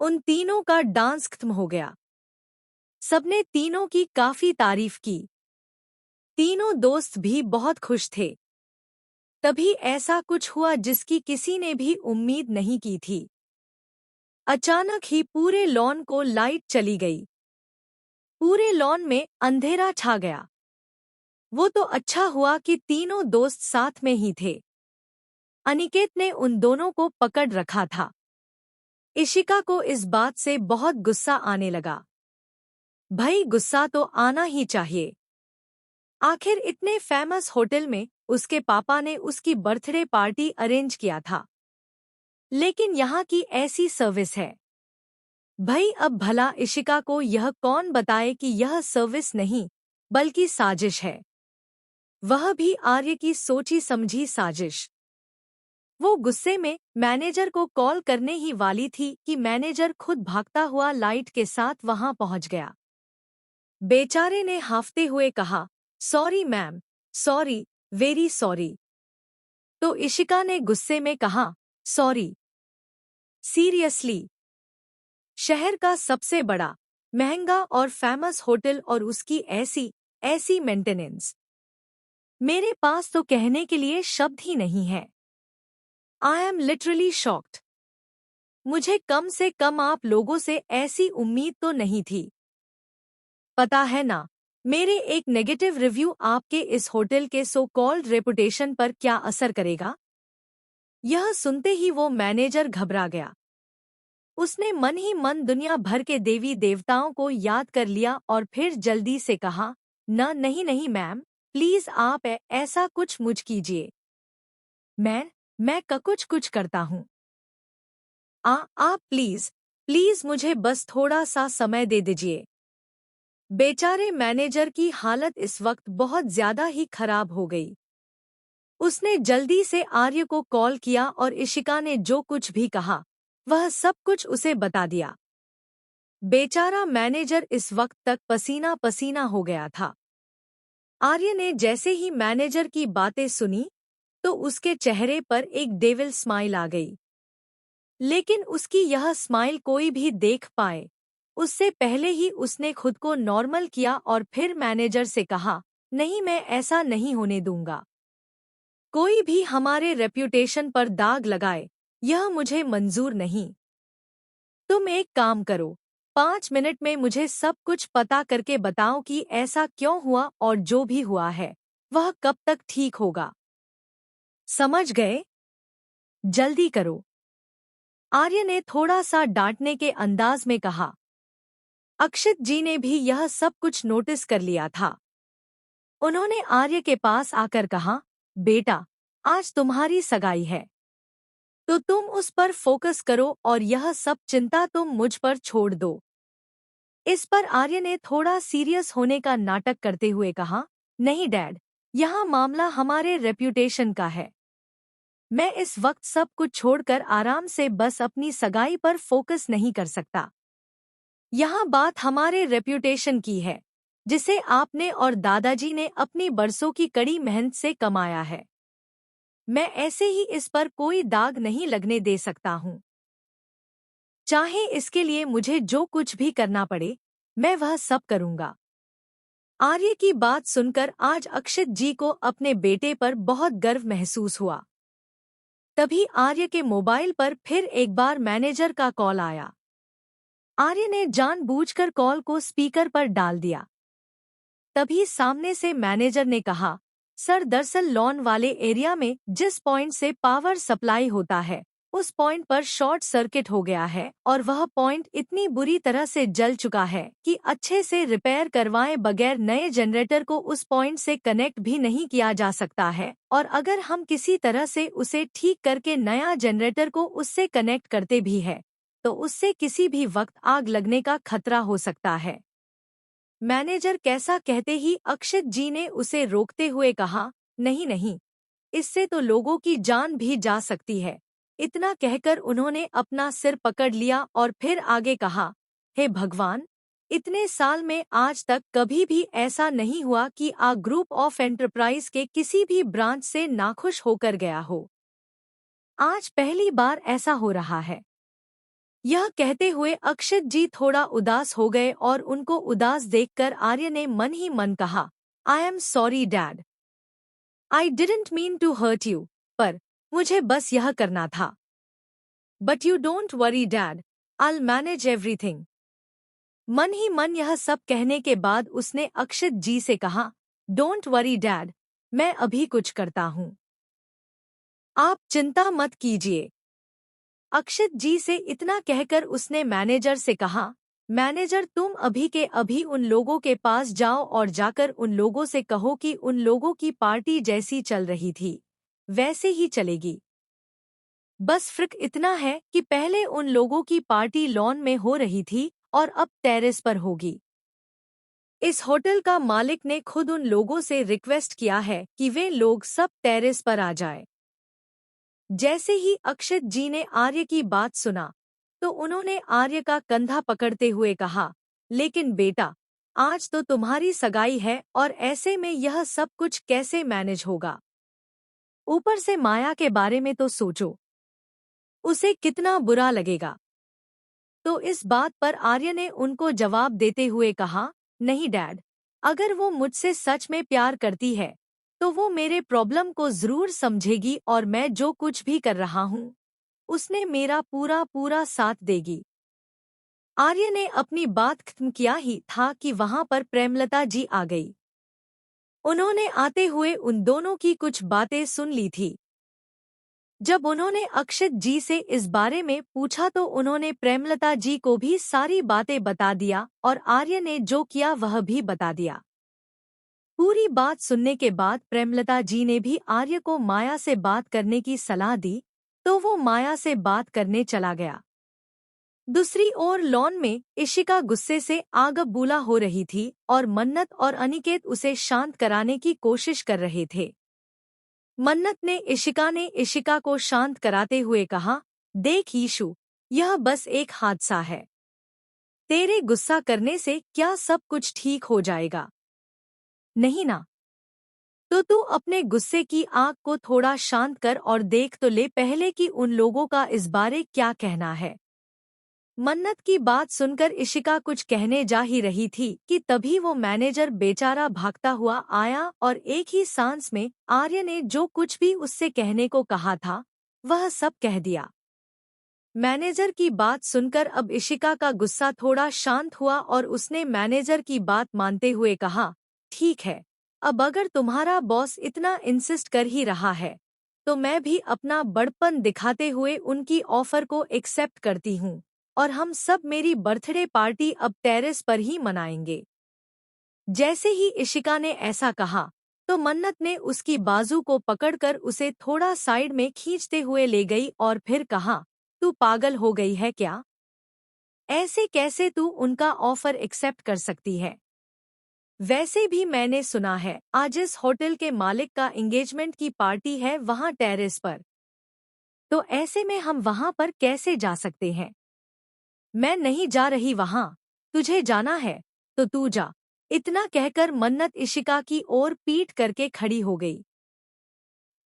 उन तीनों का डांस खत्म हो गया। सबने तीनों की काफी तारीफ की। तीनों दोस्त भी बहुत खुश थे। तभी ऐसा कुछ हुआ जिसकी किसी ने भी उम्मीद नहीं की थी। अचानक ही पूरे लॉन को लाइट चली गई। पूरे लॉन में अंधेरा छा गया। वो तो अच्छा हुआ कि तीनों दोस्त साथ में ही थे। अनिकेत ने उन दोनों को पकड़ रखा था। इशिका को इस बात से बहुत गुस्सा आने लगा। भाई, गुस्सा तो आना ही चाहिए। आखिर इतने फेमस होटल में उसके पापा ने उसकी बर्थडे पार्टी अरेंज किया था, लेकिन यहाँ की ऐसी सर्विस है। भाई, अब भला इशिका को यह कौन बताए कि यह सर्विस नहीं बल्कि साजिश है, वह भी आर्य की सोची समझी साजिश। वो गुस्से में मैनेजर को कॉल करने ही वाली थी कि मैनेजर खुद भागता हुआ लाइट के साथ वहां पहुंच गया। बेचारे ने हांफते हुए कहा, sorry ma'am, sorry, very sorry. तो इशिका ने गुस्से में कहा, सॉरी, सीरियसली? शहर का सबसे बड़ा, महंगा और फेमस होटल और उसकी ऐसी ऐसी मेंटेनेंस। मेरे पास तो कहने के लिए शब्द ही नहीं है। I am literally shocked. मुझे कम से कम आप लोगों से ऐसी उम्मीद तो नहीं थी। पता है ना, मेरे एक नेगेटिव रिव्यू आपके इस होटल के सो कॉल्ड रेपुटेशन पर क्या असर करेगा? यह सुनते ही वो मैनेजर घबरा गया। उसने मन ही मन दुनिया भर के देवी देवताओं को याद कर लिया और फिर जल्दी से कहा, नहीं नहीं मैम, प्लीज आप ऐसा कुछ मुझ कीजिए। मैं कुछ करता हूँ। आप प्लीज प्लीज मुझे बस थोड़ा सा समय दे दीजिए। बेचारे मैनेजर की हालत इस वक्त बहुत ज्यादा ही खराब हो गई। उसने जल्दी से आर्य को कॉल किया और इशिका ने जो कुछ भी कहा वह सब कुछ उसे बता दिया। बेचारा मैनेजर इस वक्त तक पसीना पसीना हो गया था। आर्य ने जैसे ही मैनेजर की बातें सुनी तो उसके चेहरे पर एक डेविल स्माइल आ गई। लेकिन उसकी यह स्माइल कोई भी देख पाए उससे पहले ही उसने खुद को नॉर्मल किया और फिर मैनेजर से कहा, नहीं, मैं ऐसा नहीं होने दूंगा। कोई भी हमारे रेप्यूटेशन पर दाग लगाए, यह मुझे मंजूर नहीं। तुम एक काम करो, 5 मिनट में मुझे सब कुछ पता करके बताओ कि ऐसा क्यों हुआ और जो भी हुआ है वह कब तक ठीक होगा। समझ गए? जल्दी करो। आर्य ने थोड़ा सा डांटने के अंदाज में कहा। अक्षित जी ने भी यह सब कुछ नोटिस कर लिया था। उन्होंने आर्य के पास आकर कहा, बेटा, आज तुम्हारी सगाई है, तो तुम उस पर फोकस करो और यह सब चिंता तुम मुझ पर छोड़ दो। इस पर आर्य ने थोड़ा सीरियस होने का नाटक करते हुए कहा, नहीं डैड, यहाँ मामला हमारे रेप्यूटेशन का है। मैं इस वक्त सब कुछ छोड़कर आराम से बस अपनी सगाई पर फोकस नहीं कर सकता। यहाँ बात हमारे रेप्यूटेशन की है, जिसे आपने और दादाजी ने अपनी बरसों की कड़ी मेहनत से कमाया है। मैं ऐसे ही इस पर कोई दाग नहीं लगने दे सकता हूँ। चाहे इसके लिए मुझे जो कुछ भी करना पड़े, मैं वह सब करूँगा। आर्य की बात सुनकर आज अक्षित जी को अपने बेटे पर बहुत गर्व महसूस हुआ। तभी आर्य के मोबाइल पर फिर एक बार मैनेजर का कॉल आया। आर्य ने जानबूझकर कॉल को स्पीकर पर डाल दिया। तभी सामने से मैनेजर ने कहा, सर, दरअसल लॉन वाले एरिया में जिस पॉइंट से पावर सप्लाई होता है उस पॉइंट पर शॉर्ट सर्किट हो गया है और वह पॉइंट इतनी बुरी तरह से जल चुका है कि अच्छे से रिपेयर करवाए बगैर नए जनरेटर को उस पॉइंट से कनेक्ट भी नहीं किया जा सकता है, और अगर हम किसी तरह से उसे ठीक करके नया जनरेटर को उससे कनेक्ट करते भी है तो उससे किसी भी वक्त आग लगने का खतरा हो सकता है। मैनेजर कैसा कहते ही अक्षित जी ने उसे रोकते हुए कहा, नहीं नहीं, इससे तो लोगों की जान भी जा सकती है। इतना कहकर उन्होंने अपना सिर पकड़ लिया और फिर आगे कहा, हे भगवान, इतने साल में आज तक कभी भी ऐसा नहीं हुआ कि आ ग्रुप ऑफ एंटरप्राइज के किसी भी ब्रांच से नाखुश होकर गया हो। आज पहली बार ऐसा हो रहा है। यह कहते हुए अक्षत जी थोड़ा उदास हो गए और उनको उदास देखकर आर्य ने मन ही मन कहा, I am sorry dad. I didn't mean to hurt you, पर मुझे बस यह करना था। But you don't worry dad, I manage everything. मन ही मन यह सब कहने के बाद उसने अक्षत जी से कहा, डोंट वरी डैड, मैं अभी कुछ करता हूँ, आप चिंता मत कीजिए। अक्षत जी से इतना कहकर उसने मैनेजर से कहा, मैनेजर तुम अभी के अभी उन लोगों के पास जाओ और जाकर उन लोगों से कहो कि उन लोगों की पार्टी जैसी चल रही थी वैसे ही चलेगी। बस फर्क इतना है कि पहले उन लोगों की पार्टी लॉन में हो रही थी और अब टेरेस पर होगी। इस होटल का मालिक ने खुद उन लोगों से रिक्वेस्ट किया है कि वे लोग सब टेरेस पर आ जाएं। जैसे ही अक्षत जी ने आर्य की बात सुना तो उन्होंने आर्य का कंधा पकड़ते हुए कहा, लेकिन बेटा, आज तो तुम्हारी सगाई है और ऐसे में यह सब कुछ कैसे मैनेज होगा? ऊपर से माया के बारे में तो सोचो, उसे कितना बुरा लगेगा। तो इस बात पर आर्य ने उनको जवाब देते हुए कहा, नहीं डैड, अगर वो मुझसे सच में प्यार करती है तो वो मेरे प्रॉब्लम को जरूर समझेगी और मैं जो कुछ भी कर रहा हूँ उसने मेरा पूरा पूरा साथ देगी। आर्य ने अपनी बात खत्म किया ही था कि वहां पर प्रेमलता जी आ गई। उन्होंने आते हुए उन दोनों की कुछ बातें सुन ली थी। जब उन्होंने अक्षत जी से इस बारे में पूछा तो उन्होंने प्रेमलता जी को भी सारी बातें बता दिया और आर्य ने जो किया वह भी बता दिया। पूरी बात सुनने के बाद प्रेमलता जी ने भी आर्य को माया से बात करने की सलाह दी तो वो माया से बात करने चला गया। दूसरी ओर लॉन में इशिका गुस्से से आग बबूला हो रही थी और मन्नत और अनिकेत उसे शांत कराने की कोशिश कर रहे थे। मन्नत ने इशिका को शांत कराते हुए कहा, देख ईशु, यह बस एक हादसा है। तेरे गुस्सा करने से क्या सब कुछ ठीक हो जाएगा? नहीं ना? तो तू अपने गुस्से की आग को थोड़ा शांत कर और देख तो ले पहले कि उन लोगों का इस बारे क्या कहना है। मन्नत की बात सुनकर इशिका कुछ कहने जा ही रही थी कि तभी वो मैनेजर बेचारा भागता हुआ आया और एक ही सांस में आर्य ने जो कुछ भी उससे कहने को कहा था वह सब कह दिया। मैनेजर की बात सुनकर अब इशिका का गुस्सा थोड़ा शांत हुआ और उसने मैनेजर की बात मानते हुए कहा, ठीक है, अब अगर तुम्हारा बॉस इतना इंसिस्ट कर ही रहा है तो मैं भी अपना बड़पन दिखाते हुए उनकी ऑफर को एक्सेप्ट करती हूँ और हम सब मेरी बर्थडे पार्टी अब टेरेस पर ही मनाएंगे। जैसे ही इशिका ने ऐसा कहा तो मन्नत ने उसकी बाजू को पकड़कर उसे थोड़ा साइड में खींचते हुए ले गई और फिर कहा, तू पागल हो गई है क्या? ऐसे कैसे तू उनका ऑफर एक्सेप्ट कर सकती है? वैसे भी मैंने सुना है आज इस होटल के मालिक का एंगेजमेंट की पार्टी है वहां टेरेस पर, तो ऐसे में हम वहां पर कैसे जा सकते हैं? मैं नहीं जा रही वहां, तुझे जाना है तो तू जा। इतना कहकर मन्नत इशिका की ओर पीठ करके खड़ी हो गई।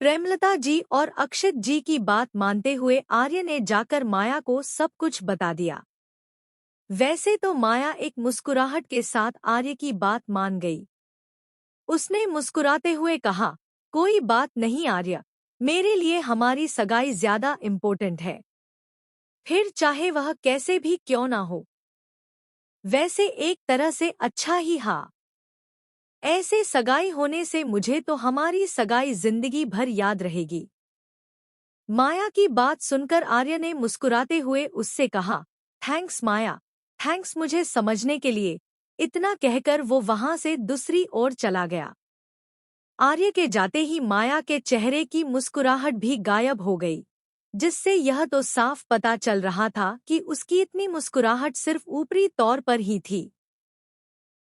प्रेमलता जी और अक्षत जी की बात मानते हुए आर्य ने जाकर माया को सब कुछ बता दिया। वैसे तो माया एक मुस्कुराहट के साथ आर्य की बात मान गई। उसने मुस्कुराते हुए कहा, कोई बात नहीं आर्य, मेरे लिए हमारी सगाई ज्यादा इम्पोर्टेंट है, फिर चाहे वह कैसे भी क्यों ना हो। वैसे एक तरह से अच्छा ही हाँ, ऐसे सगाई होने से मुझे तो हमारी सगाई जिंदगी भर याद रहेगी। माया की बात सुनकर आर्य ने मुस्कुराते हुए उससे कहा, थैंक्स माया, थैंक्स मुझे समझने के लिए। इतना कहकर वो वहां से दूसरी ओर चला गया। आर्य के जाते ही माया के चेहरे की मुस्कुराहट भी गायब हो गई, जिससे यह तो साफ पता चल रहा था कि उसकी इतनी मुस्कुराहट सिर्फ ऊपरी तौर पर ही थी।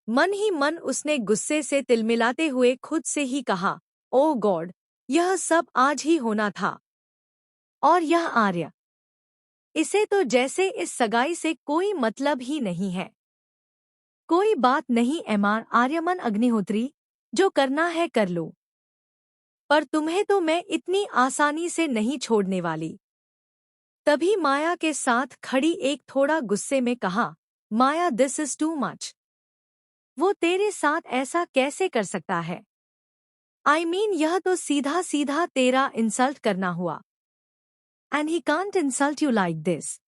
मन ही मन उसने गुस्से से तिलमिलाते हुए खुद से ही कहा, ओ गॉड, यह सब आज ही होना था। और यह आर्य, इसे तो जैसे इस सगाई से कोई मतलब ही नहीं है। कोई बात नहीं एमआर आर्यमन अग्निहोत्री, जो करना है कर लो, पर तुम्हें तो मैं इतनी आसानी से नहीं छोड़ने वाली। तभी माया के साथ खड़ी एक थोड़ा गुस्से में कहा, माया दिस इज टू मच। वो तेरे साथ ऐसा कैसे कर सकता है? यह तो सीधा सीधा तेरा इंसल्ट करना हुआ। And he can't insult you like this.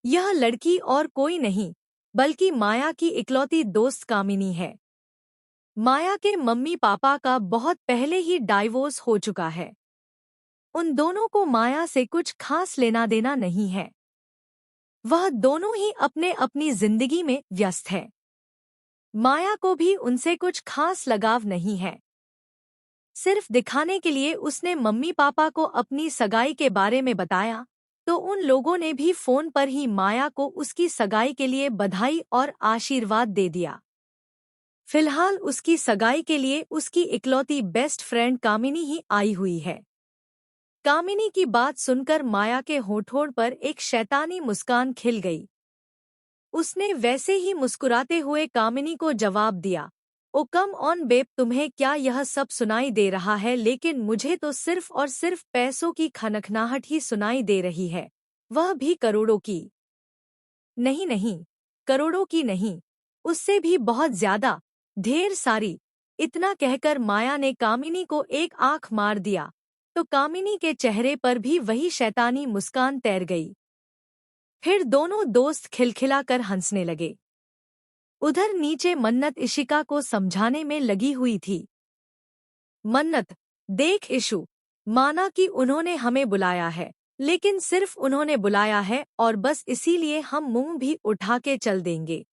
यह लड़की और कोई नहीं बल्कि माया की इकलौती दोस्त कामिनी है। माया के मम्मी पापा का बहुत पहले ही डाइवोर्स हो चुका है। उन दोनों को माया से कुछ खास लेना देना नहीं है। वह दोनों ही अपने अपनी जिंदगी में व्यस्त है। माया को भी उनसे कुछ खास लगाव नहीं है। सिर्फ दिखाने के लिए उसने मम्मी पापा को अपनी सगाई के बारे में बताया, तो उन लोगों ने भी फोन पर ही माया को उसकी सगाई के लिए बधाई और आशीर्वाद दे दिया। फिलहाल उसकी सगाई के लिए उसकी इकलौती बेस्ट फ्रेंड कामिनी ही आई हुई है। कामिनी की बात सुनकर माया के होठों पर एक शैतानी मुस्कान खिल गई। उसने वैसे ही मुस्कुराते हुए कामिनी को जवाब दिया, ओ कम ऑन बेब, तुम्हें क्या यह सब सुनाई दे रहा है? लेकिन मुझे तो सिर्फ और सिर्फ पैसों की खनखनाहट ही सुनाई दे रही है, वह भी करोड़ों की। नहीं नहीं, करोड़ों की नहीं, उससे भी बहुत ज्यादा, ढेर सारी। इतना कहकर माया ने कामिनी को एक आंख मार दिया, तो कामिनी के चेहरे पर भी वही शैतानी मुस्कान तैर गई। फिर दोनों दोस्त खिलखिलाकर हंसने लगे। उधर नीचे मन्नत इशिका को समझाने में लगी हुई थी। मन्नत, देख इशू, माना कि उन्होंने हमें बुलाया है, लेकिन सिर्फ उन्होंने बुलाया है और बस इसीलिए हम मुंह भी उठा के चल देंगे।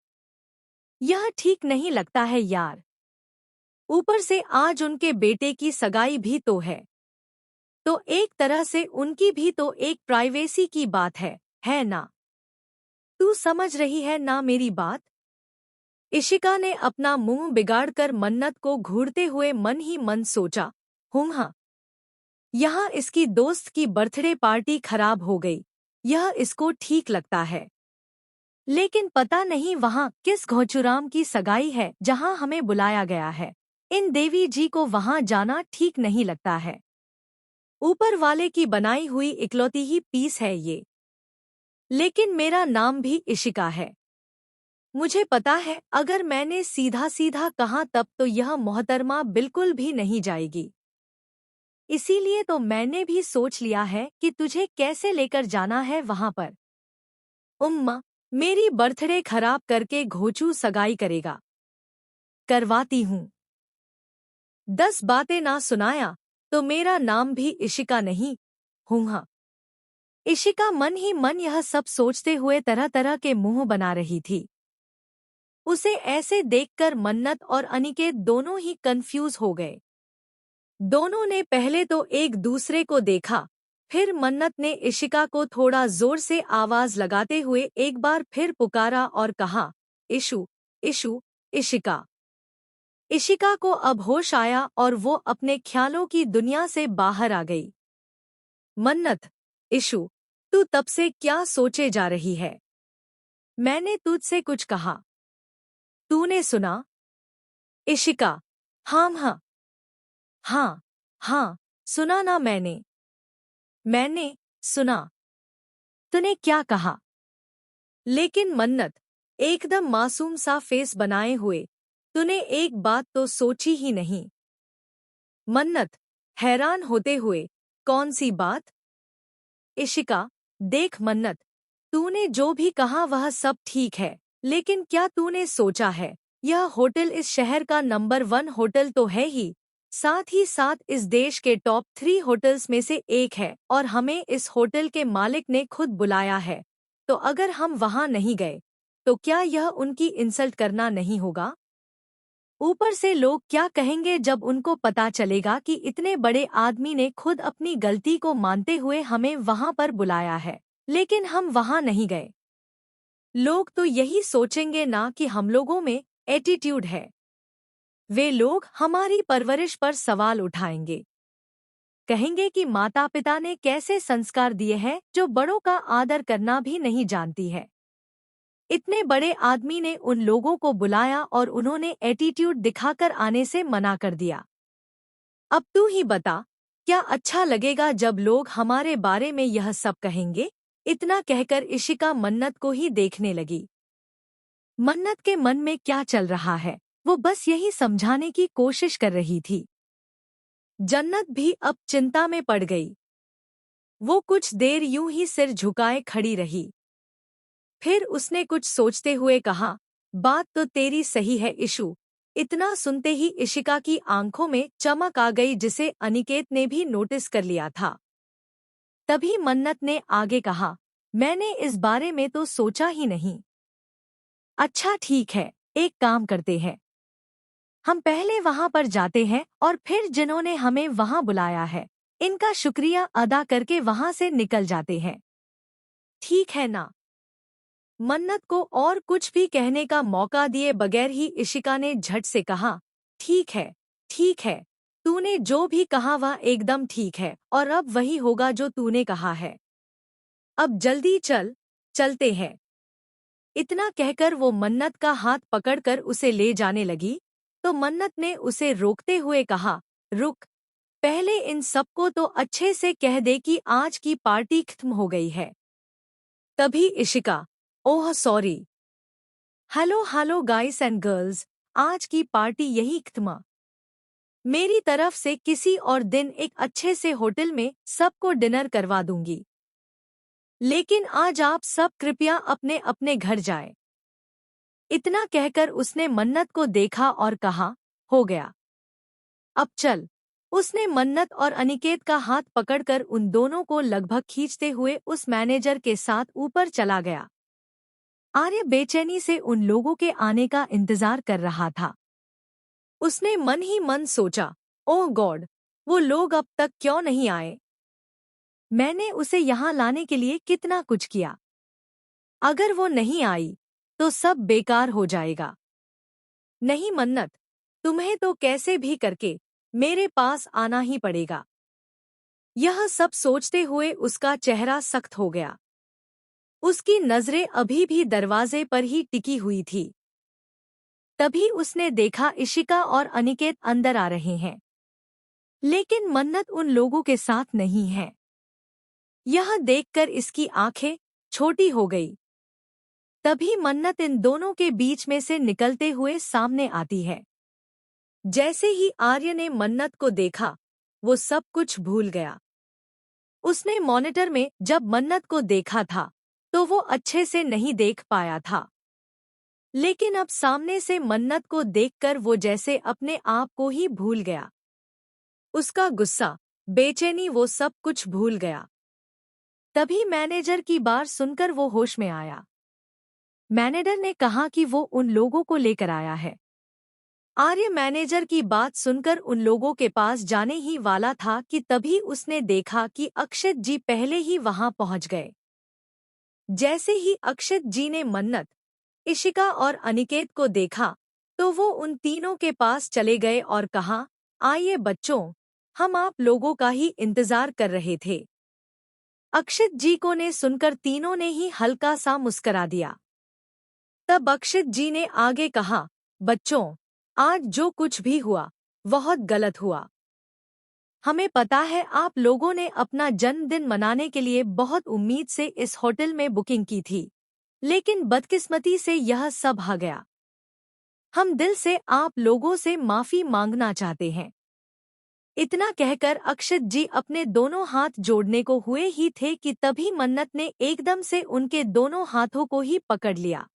यह ठीक नहीं लगता है यार। ऊपर से आज उनके बेटे की सगाई भी तो है एक तरह से उनकी भी तो एक प्राइवेसी की बात है ना? तू समझ रही है ना मेरी बात? इशिका ने अपना मुंह बिगाड़कर मन्नत को घूरते हुए मन ही मन सोचा, हाँ, यहाँ इसकी दोस्त की बर्थडे पार्टी खराब हो गई, यह इसको ठीक लगता है। लेकिन पता नहीं वहाँ किस घोचुराम की सगाई है जहाँ हमें बुलाया गया है। इन देवी जी को वहाँ जाना ठीक नहीं लगता है। ऊपर वाले की बनाई हुई इकलौती ही पीस है ये। लेकिन मेरा नाम भी इशिका है। मुझे पता है अगर मैंने सीधा सीधा कहा तब तो यह मोहतरमा बिल्कुल भी नहीं जाएगी। इसीलिए तो मैंने भी सोच लिया है कि तुझे कैसे लेकर जाना है वहां पर। उम्मा, मेरी बर्थडे खराब करके घोचू सगाई करेगा? करवाती हूँ। 10 बातें ना सुनाया तो मेरा नाम भी इशिका नहीं हाँ। इशिका मन ही मन यह सब सोचते हुए तरह तरह के मुंह बना रही थी। उसे ऐसे देखकर मन्नत और अनिकेत दोनों ही कंफ्यूज हो गए। दोनों ने पहले तो एक दूसरे को देखा, फिर मन्नत ने इशिका को थोड़ा जोर से आवाज लगाते हुए एक बार फिर पुकारा और कहा, इशू इशू इशिका। इशिका को अब होश आया और वो अपने ख्यालों की दुनिया से बाहर आ गई। मन्नत, इशू, तू तब से क्या सोचे जा रही है? मैंने तुझसे कुछ कहा, तूने सुना? इशिका, हाँ हाँ हाँ हाँ, सुना ना मैंने सुना। तूने क्या कहा? लेकिन मन्नत, एकदम मासूम सा फेस बनाए हुए, तूने एक बात तो सोची ही नहीं। मन्नत, हैरान होते हुए, कौन सी बात? इशिका, देख मन्नत, तूने जो भी कहा वह सब ठीक है, लेकिन क्या तूने सोचा है, यह होटल इस शहर का नंबर 1 होटल तो है ही, साथ ही साथ इस देश के टॉप 3 होटल्स में से एक है और हमें इस होटल के मालिक ने खुद बुलाया है। तो अगर हम वहां नहीं गए, तो क्या यह उनकी इंसल्ट करना नहीं होगा? ऊपर से लोग क्या कहेंगे जब उनको पता चलेगा कि इतने बड़े आदमी ने खुद अपनी गलती को मानते हुए हमें वहां पर बुलाया है, लेकिन हम वहां नहीं गए। लोग तो यही सोचेंगे ना कि हम लोगों में एटीट्यूड है। वे लोग हमारी परवरिश पर सवाल उठाएंगे। कहेंगे कि माता पिता ने कैसे संस्कार दिए हैं जो बड़ों का आदर करना भी नहीं जानती है। इतने बड़े आदमी ने उन लोगों को बुलाया और उन्होंने एटीट्यूड दिखाकर आने से मना कर दिया। अब तू ही बता, क्या अच्छा लगेगा जब लोग हमारे बारे में यह सब कहेंगे? इतना कहकर इशिका मन्नत को ही देखने लगी। मन्नत के मन में क्या चल रहा है, वो बस यही समझाने की कोशिश कर रही थी। जन्नत भी अब चिंता में पड़ गई। वो कुछ देर यूं ही सिर झुकाए खड़ी रही। फिर उसने कुछ सोचते हुए कहा, बात तो तेरी सही है इशू। इतना सुनते ही इशिका की आंखों में चमक आ गई, जिसे अनिकेत ने भी नोटिस कर लिया था। तभी मन्नत ने आगे कहा, मैंने इस बारे में तो सोचा ही नहीं। अच्छा ठीक है, एक काम करते हैं, हम पहले वहां पर जाते हैं और फिर जिन्होंने हमें वहां बुलाया है, इनका शुक्रिया अदा करके वहां से निकल जाते हैं। ठीक है ना? मन्नत को और कुछ भी कहने का मौका दिए बगैर ही इशिका ने झट से कहा, ठीक है, ठीक है, तूने जो भी कहा वह एकदम ठीक है और अब वही होगा जो तूने कहा है। अब जल्दी चल, चलते हैं। इतना कहकर वो मन्नत का हाथ पकड़कर उसे ले जाने लगी, तो मन्नत ने उसे रोकते हुए कहा, रुक, पहले इन सबको तो अच्छे से कह दे कि आज की पार्टी खत्म हो गई है। तभी Ishika, oh sorry, hello hello guys and girls, आज की पार्टी यही खत्म। मेरी तरफ से किसी और दिन एक अच्छे से होटल में सबको डिनर करवा दूंगी, लेकिन आज आप सब कृपया अपने अपने घर जाएं। इतना कहकर उसने मन्नत को देखा और कहा, हो गया, अब चल। उसने मन्नत और अनिकेत का हाथ पकड़कर उन दोनों को लगभग खींचते हुए उस मैनेजर के साथ ऊपर चला गया। आर्य बेचैनी से उन लोगों के आने का इंतजार कर रहा था। उसने मन ही मन सोचा, ओह गॉड, वो लोग अब तक क्यों नहीं आए? मैंने उसे यहाँ लाने के लिए कितना कुछ किया। अगर वो नहीं आई तो सब बेकार हो जाएगा। नहीं मन्नत, तुम्हें तो कैसे भी करके मेरे पास आना ही पड़ेगा। यह सब सोचते हुए उसका चेहरा सख्त हो गया। उसकी नजरें अभी भी दरवाजे पर ही टिकी हुई थी। तभी उसने देखा इशिका और अनिकेत अंदर आ रहे हैं, लेकिन मन्नत उन लोगों के साथ नहीं है। यह देखकर इसकी आंखें छोटी हो गई। तभी मन्नत इन दोनों के बीच में से निकलते हुए सामने आती है। जैसे ही आर्य ने मन्नत को देखा, वो सब कुछ भूल गया। उसने मॉनिटर में जब मन्नत को देखा था तो वो अच्छे से नहीं देख पाया था, लेकिन अब सामने से मन्नत को देखकर वो जैसे अपने आप को ही भूल गया। उसका गुस्सा, बेचैनी, वो सब कुछ भूल गया। तभी मैनेजर की बात सुनकर वो होश में आया। मैनेजर ने कहा कि वो उन लोगों को लेकर आया है। आर्य मैनेजर की बात सुनकर उन लोगों के पास जाने ही वाला था कि तभी उसने देखा कि अक्षत जी पहले ही वहां पहुंच गए। जैसे ही अक्षत जी ने मन्नत, इशिका और अनिकेत को देखा तो वो उन तीनों के पास चले गए और कहा, आइए बच्चों, हम आप लोगों का ही इंतजार कर रहे थे। अक्षत जी को ने सुनकर तीनों ने ही हल्का सा मुस्करा दिया। तब अक्षत जी ने आगे कहा, बच्चों, आज जो कुछ भी हुआ बहुत गलत हुआ। हमें पता है आप लोगों ने अपना जन्मदिन मनाने के लिए बहुत उम्मीद से इस होटल में बुकिंग की थी, लेकिन बदकिस्मती से यह सब हो गया। हम दिल से आप लोगों से माफी मांगना चाहते हैं। इतना कहकर अक्षत जी अपने दोनों हाथ जोड़ने को हुए ही थे कि तभी मन्नत ने एकदम से उनके दोनों हाथों को ही पकड़ लिया।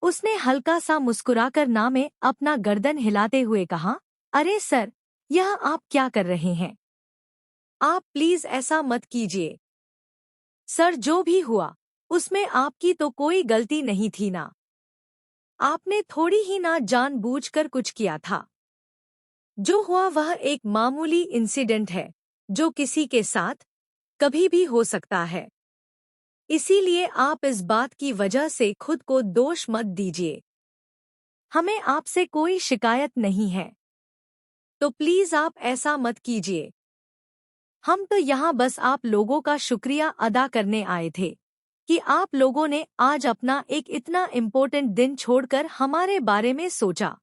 उसने हल्का सा मुस्कुराकर ना में अपना गर्दन हिलाते हुए कहा, अरे सर, यह आप क्या कर रहे हैं? आप प्लीज ऐसा मत कीजिए। सर, जो भी हुआ उसमें आपकी तो कोई गलती नहीं थी ना। आपने थोड़ी ही ना जानबूझकर कुछ किया था। जो हुआ वह एक मामूली इंसिडेंट है जो किसी के साथ कभी भी हो सकता है। इसीलिए आप इस बात की वजह से खुद को दोष मत दीजिए। हमें आपसे कोई शिकायत नहीं है, तो प्लीज आप ऐसा मत कीजिए। हम तो यहाँ बस आप लोगों का शुक्रिया अदा करने आए थे कि आप लोगों ने आज अपना एक इतना इम्पोर्टेंट दिन छोड़कर हमारे बारे में सोचा।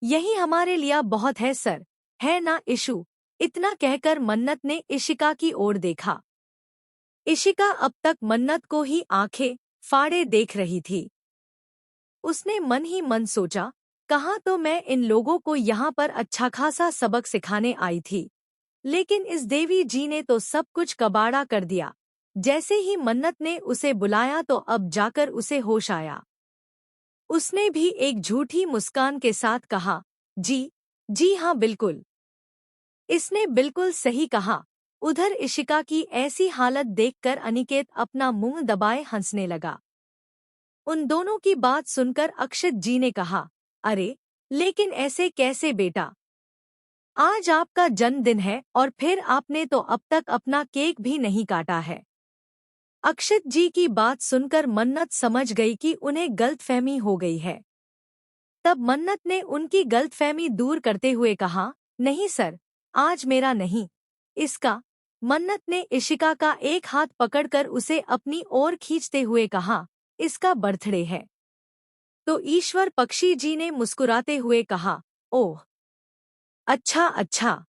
यही हमारे लिए बहुत है सर, है ना इशू? इतना कहकर मन्नत ने इशिका की ओर देखा। इशिका अब तक मन्नत को ही आंखें फाड़े देख रही थी। उसने मन ही मन सोचा, कहाँ तो मैं इन लोगों को यहाँ पर अच्छा खासा सबक सिखाने आई थी, लेकिन इस देवी जी ने तो सब कुछ कबाड़ा कर दिया। जैसे ही मन्नत ने उसे बुलाया तो अब जाकर उसे होश आया। उसने भी एक झूठी मुस्कान के साथ कहा, जी हाँ बिल्कुल। इसने बिल्कुल सही कहा। उधर इशिका की ऐसी हालत देखकर अनिकेत अपना मुंह दबाए हंसने लगा। उन दोनों की बात सुनकर अक्षत जी ने कहा, अरे लेकिन ऐसे कैसे बेटा? आज आपका जन्मदिन है और फिर आपने तो अब तक अपना केक भी नहीं काटा है। अक्षत जी की बात सुनकर मन्नत समझ गई कि उन्हें गलतफहमी हो गई है। तब मन्नत ने उनकी गलतफहमी दूर करते हुए कहा, नहीं सर, आज मेरा नहीं, इसका। मन्नत ने इशिका का एक हाथ पकड़कर उसे अपनी ओर खींचते हुए कहा, इसका बर्थडे है। तो ईश्वर पक्षी जी ने मुस्कुराते हुए कहा, ओह अच्छा अच्छा,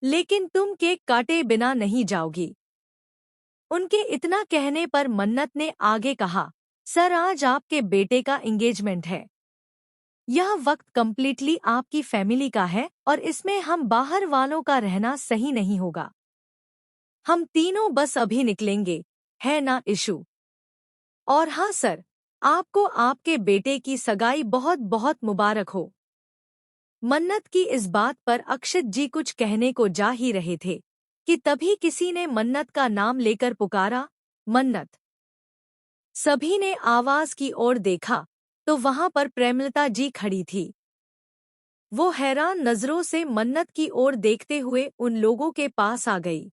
लेकिन तुम केक काटे बिना नहीं जाओगी। उनके इतना कहने पर मन्नत ने आगे कहा, सर आज आपके बेटे का एंगेजमेंट है। यह वक्त कंप्लीटली आपकी फैमिली का है और इसमें हम बाहर वालों का रहना सही नहीं होगा। हम तीनों बस अभी निकलेंगे, है ना इशू? और हाँ सर, आपको आपके बेटे की सगाई बहुत बहुत मुबारक हो। मन्नत की इस बात पर अक्षत जी कुछ कहने को जा ही रहे थे कि तभी किसी ने मन्नत का नाम लेकर पुकारा, मन्नत। सभी ने आवाज की ओर देखा तो वहां पर प्रेमलता जी खड़ी थी। वो हैरान नजरों से मन्नत की ओर देखते हुए उन लोगों के पास आ गई।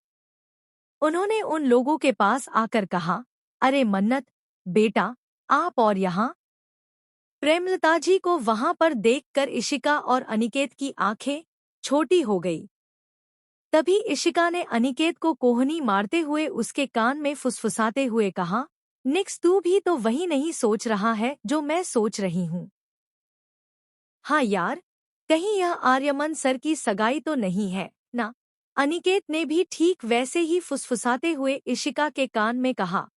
उन्होंने उन लोगों के पास आकर कहा, अरे मन्नत बेटा, आप और यहाँ? प्रेमलता जी को वहां पर देखकर इशिका और अनिकेत की आंखें छोटी हो गई। तभी इशिका ने अनिकेत को कोहनी मारते हुए उसके कान में फुसफुसाते हुए कहा, निक्स तू भी तो वही नहीं सोच रहा है जो मैं सोच रही हूँ। हाँ यार, कहीं यह आर्यमन सर की सगाई तो नहीं है ना? अनिकेत ने भी ठीक वैसे ही फुसफुसाते हुए इशिका के कान में कहा।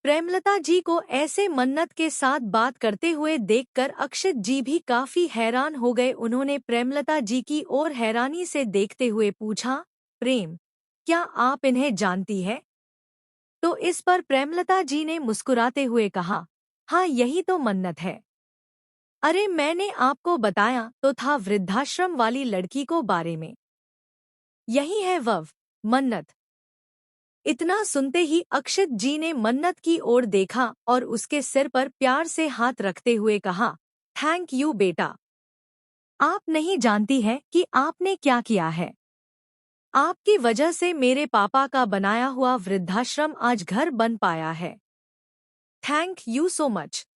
प्रेमलता जी को ऐसे मन्नत के साथ बात करते हुए देखकर अक्षत जी भी काफी हैरान हो गए। उन्होंने प्रेमलता जी की ओर हैरानी से देखते हुए पूछा, प्रेम, क्या आप इन्हें जानती है? तो इस पर प्रेमलता जी ने मुस्कुराते हुए कहा, हाँ यही तो मन्नत है। अरे मैंने आपको बताया तो था वृद्धाश्रम वाली लड़की को बारे में। यही है वह मन्नत। इतना सुनते ही अक्षत जी ने मन्नत की ओर देखा और उसके सिर पर प्यार से हाथ रखते हुए कहा, थैंक यू बेटा। आप नहीं जानती है कि आपने क्या किया है। आपकी वजह से मेरे पापा का बनाया हुआ वृद्धाश्रम आज घर बन पाया है। Thank you so much.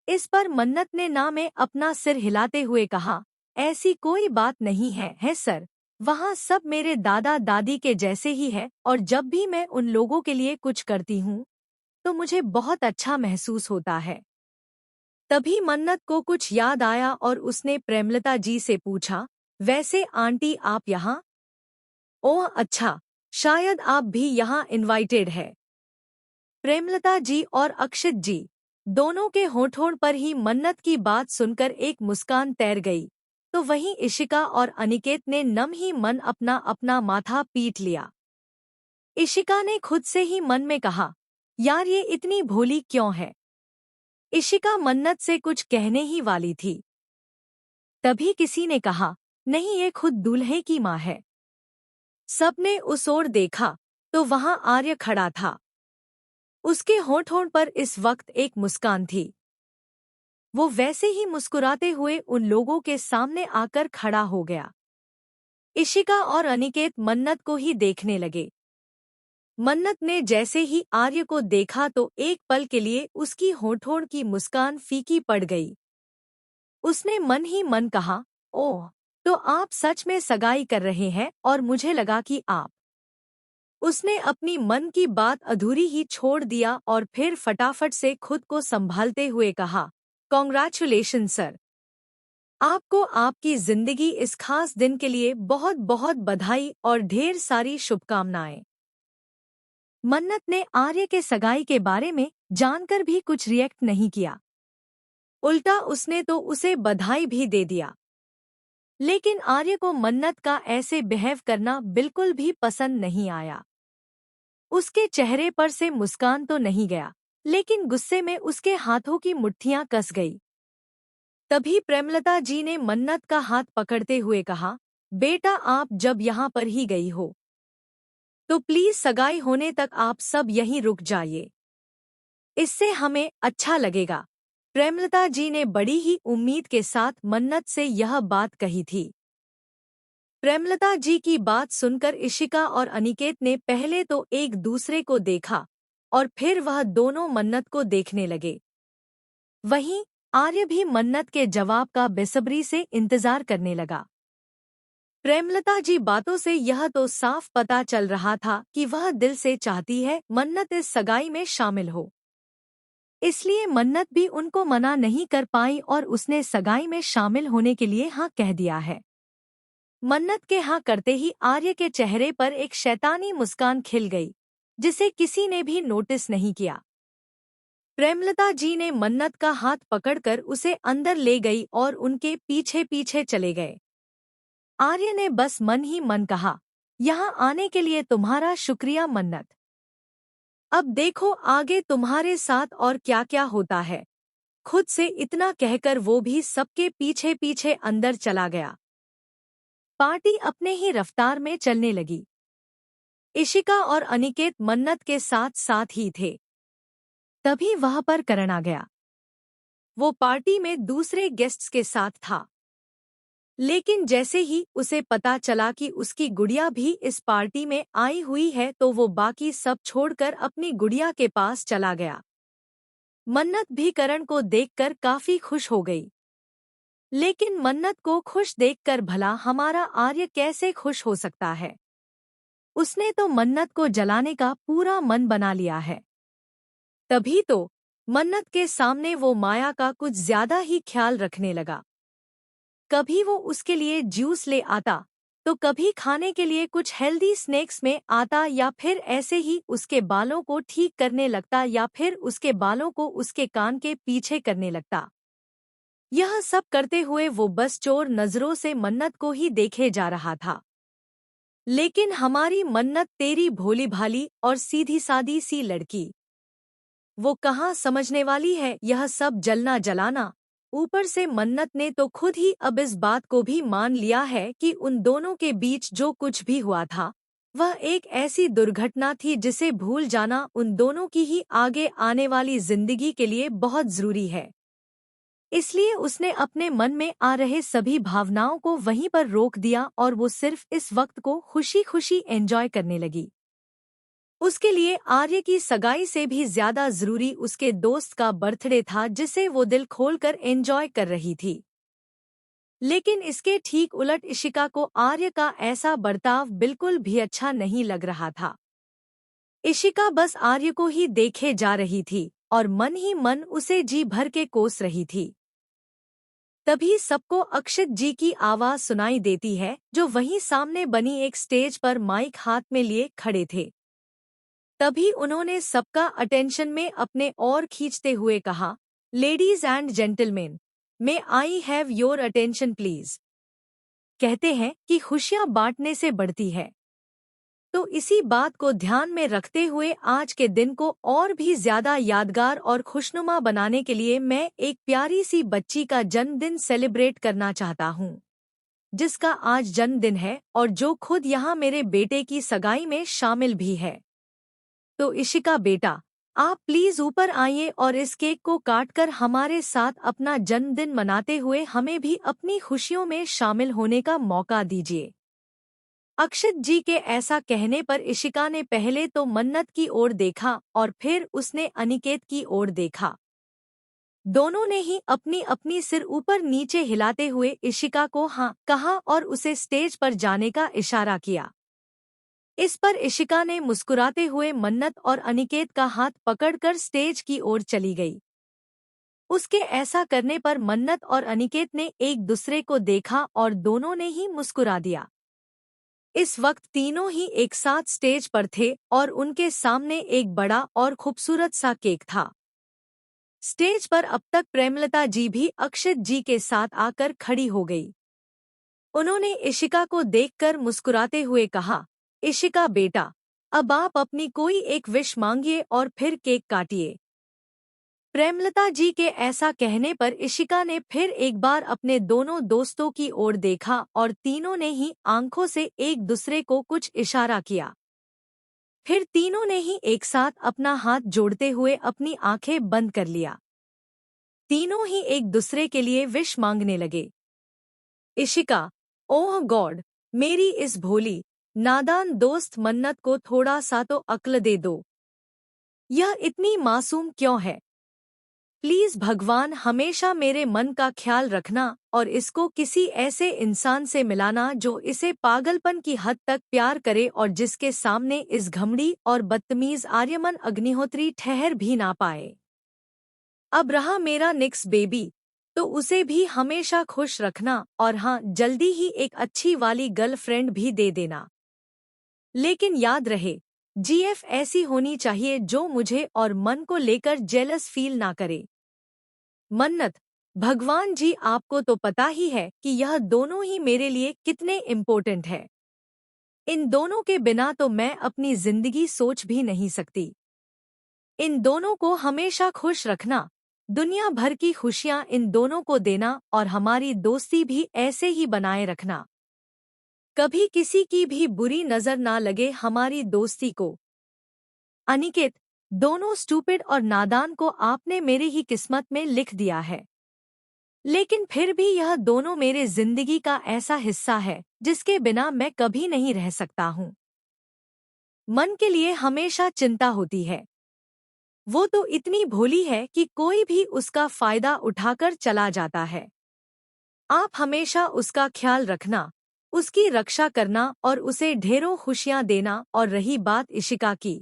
इस पर मन्नत ने ना में अपना सिर हिलाते हुए कहा, ऐसी कोई बात नहीं है सर। वहाँ सब मेरे दादा दादी के जैसे ही है और जब भी मैं उन लोगों के लिए कुछ करती हूँ तो मुझे बहुत अच्छा महसूस होता है। तभी मन्नत को कुछ याद आया और उसने प्रेमलता जी से पूछा, वैसे आंटी आप यहाँ? ओह अच्छा, शायद आप भी यहाँ इनवाइटेड है। प्रेमलता जी और अक्षत जी दोनों के होठों पर ही मन्नत की बात सुनकर एक मुस्कान तैर गई। तो वहीं इशिका और अनिकेत ने नम ही मन अपना अपना माथा पीट लिया। इशिका ने खुद से ही मन में कहा, यार ये इतनी भोली क्यों है? इशिका मन्नत से कुछ कहने ही वाली थी, तभी किसी ने कहा, नहीं ये खुद दूल्हे की माँ है। सबने उस ओर देखा तो वहां आर्य खड़ा था। उसके होठों पर इस वक्त एक मुस्कान थी। वो वैसे ही मुस्कुराते हुए उन लोगों के सामने आकर खड़ा हो गया। इशिका और अनिकेत मन्नत को ही देखने लगे। मन्नत ने जैसे ही आर्य को देखा तो एक पल के लिए उसकी होठों की मुस्कान फीकी पड़ गई। उसने मन ही मन कहा, ओह, तो आप सच में सगाई कर रहे हैं और मुझे लगा कि आप। उसने अपनी मन की बात अधूरी ही छोड़ दिया और फिर फटाफट से खुद को संभालते हुए कहा, कॉन्ग्रेचुलेशन सर। आपको आपकी जिंदगी इस खास दिन के लिए बहुत बहुत बधाई और ढेर सारी शुभकामनाएं। मन्नत ने आर्य के सगाई के बारे में जानकर भी कुछ रिएक्ट नहीं किया। उल्टा उसने तो उसे बधाई भी दे दिया। लेकिन आर्य को मन्नत का ऐसे बिहेव करना बिल्कुल भी पसंद नहीं आया। उसके चेहरे पर से मुस्कान तो नहीं गया, लेकिन गुस्से में उसके हाथों की मुट्ठियां कस गई। तभी प्रेमलता जी ने मन्नत का हाथ पकड़ते हुए कहा, बेटा आप जब यहाँ पर ही गई हो तो प्लीज सगाई होने तक आप सब यहीं रुक जाइए, इससे हमें अच्छा लगेगा। प्रेमलता जी ने बड़ी ही उम्मीद के साथ मन्नत से यह बात कही थी। प्रेमलता जी की बात सुनकर इशिका और अनिकेत ने पहले तो एक दूसरे को देखा और फिर वह दोनों मन्नत को देखने लगे। वहीं आर्य भी मन्नत के जवाब का बेसब्री से इंतजार करने लगा। प्रेमलता जी बातों से यह तो साफ पता चल रहा था कि वह दिल से चाहती है मन्नत इस सगाई में शामिल हो। इसलिए मन्नत भी उनको मना नहीं कर पाई और उसने सगाई में शामिल होने के लिए हाँ कह दिया है। मन्नत के हाँ करते ही आर्य के चेहरे पर एक शैतानी मुस्कान खिल गई, जिसे किसी ने भी नोटिस नहीं किया। प्रेमलता जी ने मन्नत का हाथ पकड़कर उसे अंदर ले गई और उनके पीछे पीछे चले गए। आर्य ने बस मन ही मन कहा, यहाँ आने के लिए तुम्हारा शुक्रिया मन्नत। अब देखो आगे तुम्हारे साथ और क्या क्या होता है। खुद से इतना कहकर वो भी सबके पीछे पीछे अंदर चला गया। पार्टी अपने ही रफ्तार में चलने लगी। इशिका और अनिकेत मन्नत के साथ साथ ही थे। तभी वहां पर करण आ गया। वो पार्टी में दूसरे गेस्ट्स के साथ था, लेकिन जैसे ही उसे पता चला कि उसकी गुड़िया भी इस पार्टी में आई हुई है तो वो बाकी सब छोड़कर अपनी गुड़िया के पास चला गया। मन्नत भी करण को देखकर काफी खुश हो गई। लेकिन मन्नत को खुश देखकर भला हमारा आर्य कैसे खुश हो सकता है। उसने तो मन्नत को जलाने का पूरा मन बना लिया है। तभी तो मन्नत के सामने वो माया का कुछ ज्यादा ही ख्याल रखने लगा। कभी वो उसके लिए जूस ले आता तो कभी खाने के लिए कुछ हेल्दी स्नैक्स में आता या फिर ऐसे ही उसके बालों को ठीक करने लगता या फिर उसके बालों को उसके कान के पीछे करने लगता। यह सब करते हुए वो बस चोर नजरों से मन्नत को ही देखे जा रहा था। लेकिन हमारी मन्नत तेरी भोली भाली और सीधी सादी सी लड़की, वो कहाँ समझने वाली है यह सब जलना जलाना। ऊपर से मन्नत ने तो खुद ही अब इस बात को भी मान लिया है कि उन दोनों के बीच जो कुछ भी हुआ था वह एक ऐसी दुर्घटना थी जिसे भूल जाना उन दोनों की ही आगे आने वाली जिंदगी के लिए बहुत जरूरी है। इसलिए उसने अपने मन में आ रहे सभी भावनाओं को वहीं पर रोक दिया और वो सिर्फ इस वक्त को खुशी खुशी एंजॉय करने लगी। उसके लिए आर्य की सगाई से भी ज्यादा जरूरी उसके दोस्त का बर्थडे था जिसे वो दिल खोलकर एंजॉय कर रही थी। लेकिन इसके ठीक उलट इशिका को आर्य का ऐसा बर्ताव बिल्कुल भी अच्छा नहीं लग रहा था। इशिका बस आर्य को ही देखे जा रही थी और मन ही मन उसे जी भर के कोस रही थी। तभी सबको अक्षित जी की आवाज सुनाई देती है, जो वहीं सामने बनी एक स्टेज पर माइक हाथ में लिए खड़े थे। तभी उन्होंने सबका अटेंशन में अपने और खींचते हुए कहा, ladies and gentleman, may I have your attention please. कहते हैं कि खुशियां बांटने से बढ़ती है। तो इसी बात को ध्यान में रखते हुए आज के दिन को और भी ज्यादा यादगार और खुशनुमा बनाने के लिए मैं एक प्यारी सी बच्ची का जन्मदिन सेलिब्रेट करना चाहता हूँ, जिसका आज जन्मदिन है और जो खुद यहाँ मेरे बेटे की सगाई में शामिल भी है। तो इशिका बेटा, आप प्लीज ऊपर आइए और इस केक को काटकर हमारे साथ अपना जन्मदिन मनाते हुए हमें भी अपनी खुशियों में शामिल होने का मौका दीजिए। अक्षित जी के ऐसा कहने पर इशिका ने पहले तो मन्नत की ओर देखा और फिर उसने अनिकेत की ओर देखा। दोनों ने ही अपनी अपनी सिर ऊपर नीचे हिलाते हुए इशिका को हाँ कहा और उसे स्टेज पर जाने का इशारा किया। इस पर इशिका ने मुस्कुराते हुए मन्नत और अनिकेत का हाथ पकड़कर स्टेज की ओर चली गई। उसके ऐसा करने पर मन्नत और अनिकेत ने एक दूसरे को देखा और दोनों ने ही मुस्कुरा दिया। इस वक्त तीनों ही एक साथ स्टेज पर थे और उनके सामने एक बड़ा और खूबसूरत सा केक था। स्टेज पर अब तक प्रेमलता जी भी अक्षित जी के साथ आकर खड़ी हो गई। उन्होंने इशिका को देखकर मुस्कुराते हुए कहा, इशिका बेटा, अब आप अपनी कोई एक विश मांगिए और फिर केक काटिए। प्रेमलता जी के ऐसा कहने पर इशिका ने फिर एक बार अपने दोनों दोस्तों की ओर देखा और तीनों ने ही आंखों से एक दूसरे को कुछ इशारा किया। फिर तीनों ने ही एक साथ अपना हाथ जोड़ते हुए अपनी आंखें बंद कर लिया। तीनों ही एक दूसरे के लिए विश मांगने लगे। इशिका, ओह गॉड, मेरी इस भोली नादान दोस्त मन्नत को थोड़ा सा तो अक्ल दे दो। यह इतनी मासूम क्यों है? प्लीज भगवान हमेशा मेरे मन का ख्याल रखना और इसको किसी ऐसे इंसान से मिलाना जो इसे पागलपन की हद तक प्यार करे और जिसके सामने इस घमंडी और बदतमीज आर्यमन अग्निहोत्री ठहर भी ना पाए। अब रहा मेरा निक्स बेबी, तो उसे भी हमेशा खुश रखना और हाँ, जल्दी ही एक अच्छी वाली गर्लफ्रेंड भी दे देना। लेकिन याद रहे, जीएफ ऐसी होनी चाहिए जो मुझे और मन को लेकर जेलस फील ना करे। मन्नत, भगवान जी आपको तो पता ही है कि यह दोनों ही मेरे लिए कितने इम्पोर्टेंट है। इन दोनों के बिना तो मैं अपनी जिंदगी सोच भी नहीं सकती। इन दोनों को हमेशा खुश रखना, दुनिया भर की खुशियां इन दोनों को देना और हमारी दोस्ती भी ऐसे ही बनाए रखना। कभी किसी की भी बुरी नजर ना लगे हमारी दोस्ती को। अनिकेत, दोनों स्टूपिड और नादान को आपने मेरी ही किस्मत में लिख दिया है। लेकिन फिर भी यह दोनों मेरे जिंदगी का ऐसा हिस्सा है जिसके बिना मैं कभी नहीं रह सकता हूँ। मन के लिए हमेशा चिंता होती है। वो तो इतनी भोली है कि कोई भी उसका फायदा उठाकर चला जाता है। आप हमेशा उसका ख्याल रखना, उसकी रक्षा करना और उसे ढेरों खुशियां देना। और रही बात इशिका की,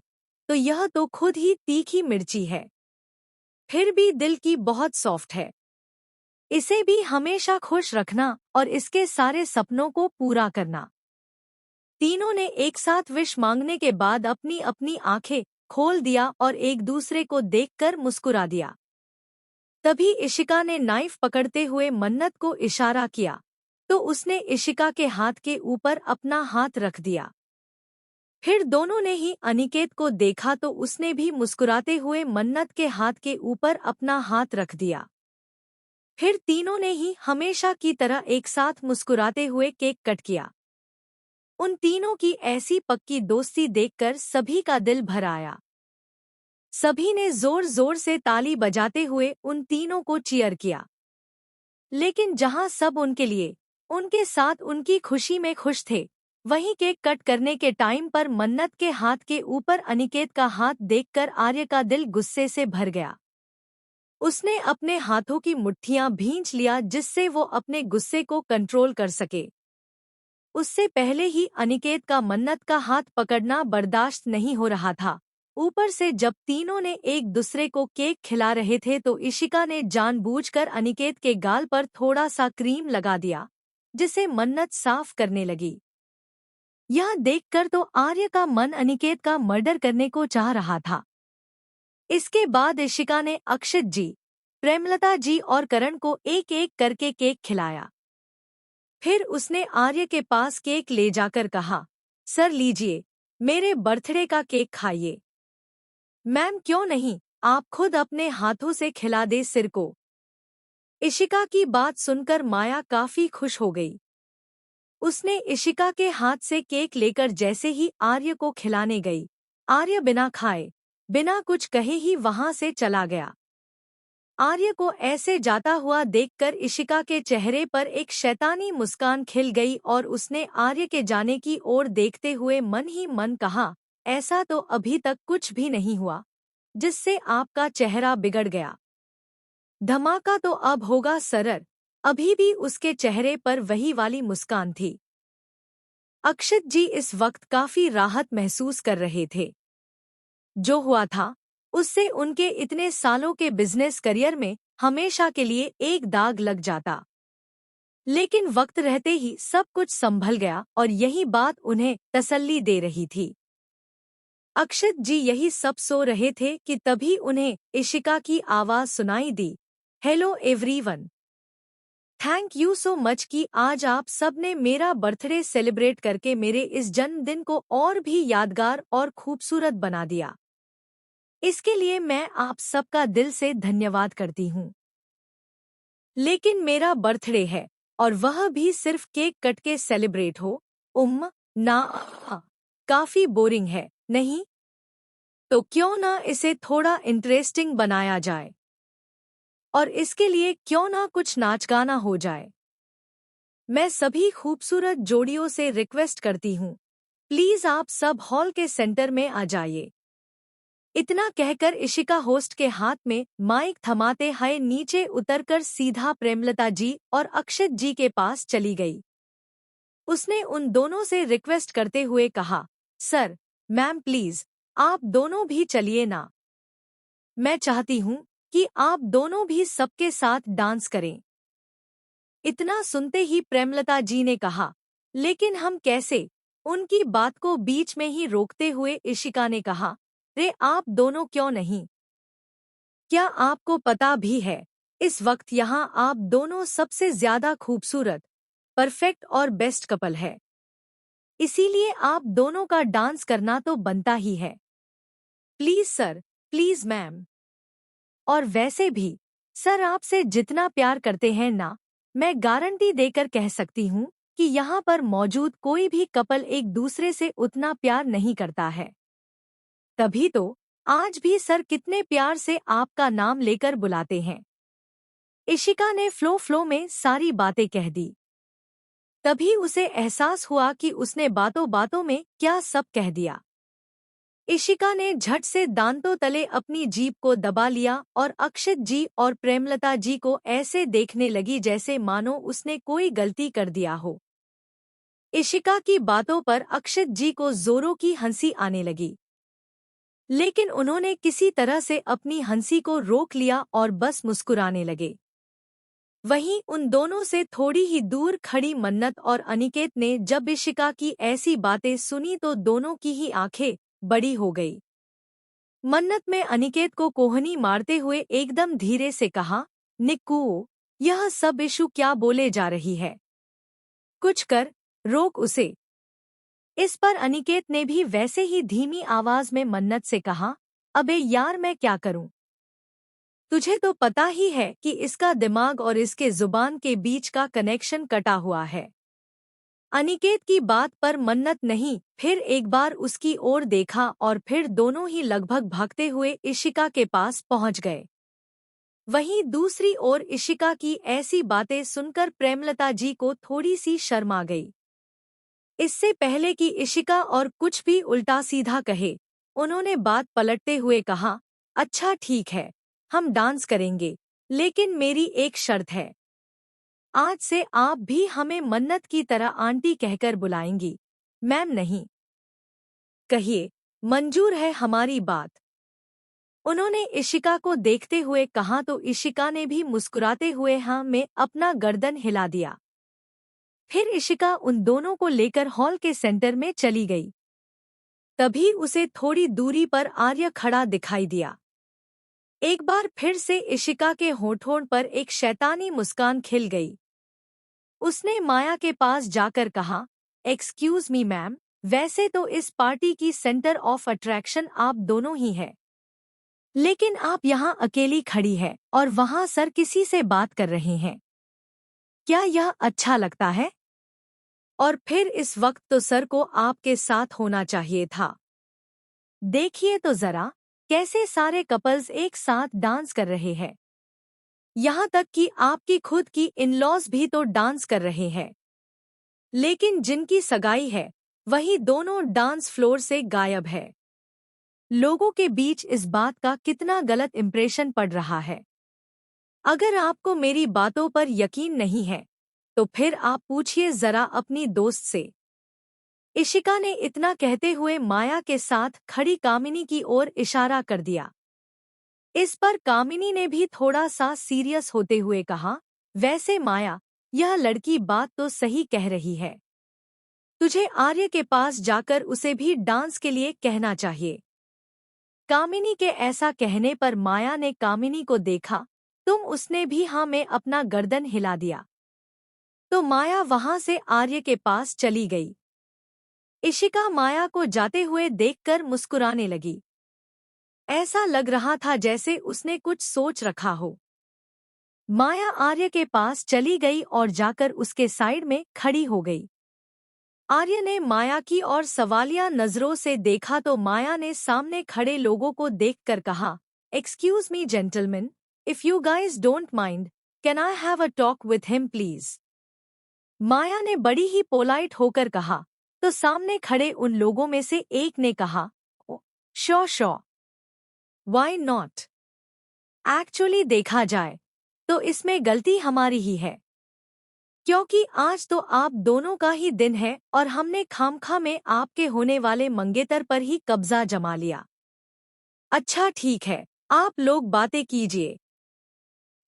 तो यह तो खुद ही तीखी मिर्ची है, फिर भी दिल की बहुत सॉफ्ट है। इसे भी हमेशा खुश रखना और इसके सारे सपनों को पूरा करना। तीनों ने एक साथ विश मांगने के बाद अपनी अपनी आंखें खोल दिया और एक दूसरे को देखकर मुस्कुरा दिया। तभी इशिका ने नाइफ पकड़ते हुए मन्नत को इशारा किया, तो उसने इशिका के हाथ के ऊपर अपना हाथ रख दिया। फिर दोनों ने ही अनिकेत को देखा तो उसने भी मुस्कुराते हुए मन्नत के हाथ के ऊपर अपना हाथ रख दिया। फिर तीनों ने ही हमेशा की तरह एक साथ मुस्कुराते हुए केक कट किया। उन तीनों की ऐसी पक्की दोस्ती देखकर सभी का दिल भर आया। सभी ने जोर जोर से ताली बजाते हुए उन तीनों को चीयर किया। लेकिन जहां सब उनके लिए, उनके साथ उनकी खुशी में खुश थे, वहीं केक कट करने के टाइम पर मन्नत के हाथ के ऊपर अनिकेत का हाथ देखकर आर्य का दिल गुस्से से भर गया। उसने अपने हाथों की मुट्ठियां भींच लिया जिससे वो अपने गुस्से को कंट्रोल कर सके। उससे पहले ही अनिकेत का मन्नत का हाथ पकड़ना बर्दाश्त नहीं हो रहा था। ऊपर से जब तीनों ने एक दूसरे को केक खिला रहे थे तो इशिका ने जानबूझकर अनिकेत के गाल पर थोड़ा सा क्रीम लगा दिया, जिसे मन्नत साफ करने लगी। यह देखकर तो आर्य का मन अनिकेत का मर्डर करने को चाह रहा था। इसके बाद इशिका ने अक्षित जी, प्रेमलता जी और करण को एक एक करके केक खिलाया। फिर उसने आर्य के पास केक ले जाकर कहा, सर लीजिए, मेरे बर्थडे का केक खाइए। मैम क्यों नहीं, आप खुद अपने हाथों से खिला दे सिर को। इशिका की बात सुनकर माया काफी खुश हो गई। उसने इशिका के हाथ से केक लेकर जैसे ही आर्य को खिलाने गई, आर्य बिना खाए, बिना कुछ कहे ही वहां से चला गया। आर्य को ऐसे जाता हुआ देखकर इशिका के चेहरे पर एक शैतानी मुस्कान खिल गई और उसने आर्य के जाने की ओर देखते हुए मन ही मन कहा, ऐसा तो अभी तक कुछ भी नहीं हुआ जिससे आपका चेहरा बिगड़ गया। धमाका तो अब होगा सरर। अभी भी उसके चेहरे पर वही वाली मुस्कान थी। अक्षित जी इस वक्त काफी राहत महसूस कर रहे थे। जो हुआ था उससे उनके इतने सालों के बिजनेस करियर में हमेशा के लिए एक दाग लग जाता। लेकिन वक्त रहते ही सब कुछ संभल गया और यही बात उन्हें तसल्ली दे रही थी। अक्षत जी यही सब सो रहे थे कि तभी उन्हें इशिका की आवाज सुनाई दी। Hello everyone, thank you so much कि आज आप सब ने मेरा बर्थडे सेलिब्रेट करके मेरे इस जन्मदिन को और भी यादगार और खूबसूरत बना दिया। इसके लिए मैं आप सबका दिल से धन्यवाद करती हूँ। लेकिन मेरा बर्थडे है और वह भी सिर्फ केक कट के सेलिब्रेट हो। ना, काफी बोरिंग है, नहीं? तो क्यों ना इसे थोड़ा इंटरेस्टिंग बनाया जाए और इसके लिए क्यों ना कुछ नाच गाना हो जाए। मैं सभी खूबसूरत जोड़ियों से रिक्वेस्ट करती हूँ, प्लीज आप सब हॉल के सेंटर में आ जाइए। इतना कहकर इशिका होस्ट के हाथ में माइक थमाते हुए नीचे उतरकर सीधा प्रेमलता जी और अक्षत जी के पास चली गई। उसने उन दोनों से रिक्वेस्ट करते हुए कहा, सर, मैम प्लीज, आप दोनों भी चलिए ना। मैं चाहती हूँ कि आप दोनों भी सबके साथ डांस करें। इतना सुनते ही प्रेमलता जी ने कहा, लेकिन हम कैसे? उनकी बात को बीच में ही रोकते हुए इशिका ने कहा, रे आप दोनों क्यों नहीं? क्या आपको पता भी है, इस वक्त यहाँ आप दोनों सबसे ज्यादा खूबसूरत, परफेक्ट और बेस्ट कपल है। इसीलिए आप दोनों का डांस करना तो बनता ही है। Please sir, please ma'am. और वैसे भी सर आपसे जितना प्यार करते हैं ना, मैं गारंटी देकर कह सकती हूँ कि यहाँ पर मौजूद कोई भी कपल एक दूसरे से उतना प्यार नहीं करता है। तभी तो आज भी सर कितने प्यार से आपका नाम लेकर बुलाते हैं। इशिका ने फ्लो में सारी बातें कह दी। तभी उसे एहसास हुआ कि उसने बातों बातों में क्या सब कह दिया। इशिका ने झट से दांतों तले अपनी जीभ को दबा लिया और अक्षत जी और प्रेमलता जी को ऐसे देखने लगी जैसे मानो उसने कोई गलती कर दिया हो। इशिका की बातों पर अक्षत जी को जोरों की हंसी आने लगी, लेकिन उन्होंने किसी तरह से अपनी हंसी को रोक लिया और बस मुस्कुराने लगे। वहीं उन दोनों से थोड़ी ही दूर खड़ी मन्नत और अनिकेत ने जब इशिका की ऐसी बातें सुनी तो दोनों की ही आंखें बड़ी हो गई। मन्नत में अनिकेत को कोहनी मारते हुए एकदम धीरे से कहा, निक्कू, यह सब इशू क्या बोले जा रही है? कुछ कर, रोक उसे। इस पर अनिकेत ने भी वैसे ही धीमी आवाज में मन्नत से कहा, अबे यार मैं क्या करूं? तुझे तो पता ही है कि इसका दिमाग और इसके जुबान के बीच का कनेक्शन कटा हुआ है। अनिकेत की बात पर मन्नत नहीं फिर एक बार उसकी ओर देखा और फिर दोनों ही लगभग भागते हुए इशिका के पास पहुंच गए। वहीं दूसरी ओर इशिका की ऐसी बातें सुनकर प्रेमलता जी को थोड़ी सी शर्म आ गई। इससे पहले कि इशिका और कुछ भी उल्टा सीधा कहे, उन्होंने बात पलटते हुए कहा, अच्छा ठीक है, हम डांस करेंगे, लेकिन मेरी एक शर्त है। आज से आप भी हमें मन्नत की तरह आंटी कहकर बुलाएंगी, मैम नहीं। कहिए, मंजूर है हमारी बात? उन्होंने इशिका को देखते हुए कहा तो इशिका ने भी मुस्कुराते हुए हाँ में अपना गर्दन हिला दिया। फिर इशिका उन दोनों को लेकर हॉल के सेंटर में चली गई। तभी उसे थोड़ी दूरी पर आर्य खड़ा दिखाई दिया। एक बार फिर से इशिका के होठों पर एक शैतानी मुस्कान खिल गई। उसने माया के पास जाकर कहा, एक्सक्यूज मी मैम, वैसे तो इस पार्टी की सेंटर ऑफ अट्रैक्शन आप दोनों ही है, लेकिन आप यहाँ अकेली खड़ी है और वहाँ सर किसी से बात कर रहे हैं। क्या यह अच्छा लगता है? और फिर इस वक्त तो सर को आपके साथ होना चाहिए था। देखिए तो जरा, कैसे सारे कपल्स एक साथ डांस कर रहे हैं। यहाँ तक कि आपकी खुद की इन-लॉज भी तो डांस कर रहे हैं। लेकिन जिनकी सगाई है, वही दोनों डांस फ्लोर से गायब है। लोगों के बीच इस बात का कितना गलत इंप्रेशन पड़ रहा है। अगर आपको मेरी बातों पर यकीन नहीं है, तो फिर आप पूछिए जरा अपनी दोस्त से। इशिका ने इतना कहते हुए माया के साथ खड़ी कामिनी की ओर इशारा कर दिया। इस पर कामिनी ने भी थोड़ा सा सीरियस होते हुए कहा, वैसे माया, यह लड़की बात तो सही कह रही है। तुझे आर्य के पास जाकर उसे भी डांस के लिए कहना चाहिए। कामिनी के ऐसा कहने पर माया ने कामिनी को देखा, तुम उसने भी हाँ में अपना गर्दन हिला दिया। तो माया वहां से आर्य के पास चली गई। इशिका माया को जाते हुए देखकर मुस्कुराने लगी। ऐसा लग रहा था जैसे उसने कुछ सोच रखा हो। माया आर्य के पास चली गई और जाकर उसके साइड में खड़ी हो गई। आर्य ने माया की और सवालिया नजरों से देखा तो माया ने सामने खड़े लोगों को देखकर कहा, excuse me gentleman, if you guys don't mind, can I have a talk with him please. Maya ने बड़ी ही पोलाइट होकर कहा, तो सामने खड़े उन लोगों में से एक ने कहा, oh sure sure, why not. Actually देखा जाए तो इसमें गलती हमारी ही है, क्योंकि आज तो आप दोनों का ही दिन है और हमने खामखा में आपके होने वाले मंगेतर पर ही कब्जा जमा लिया। अच्छा ठीक है, आप लोग बातें कीजिए,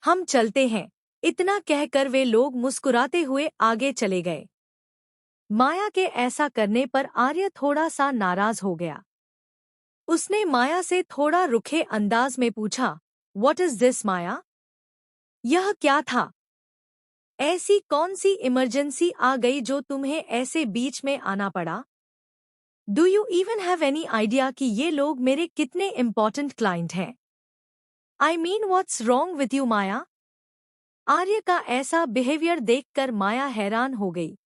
हम चलते हैं। इतना कहकर वे लोग मुस्कुराते हुए आगे चले गए। माया के ऐसा करने पर आर्य थोड़ा सा नाराज हो गया। उसने माया से थोड़ा रुखे अंदाज में पूछा, व्हाट इज दिस माया? यह क्या था? ऐसी कौन सी इमरजेंसी आ गई जो तुम्हें ऐसे बीच में आना पड़ा? Do you even have any idea कि ये लोग मेरे कितने इम्पोर्टेंट क्लाइंट हैं? I mean what's wrong with you Maya? Arya का ऐसा बिहेवियर देखकर माया हैरान हो गई।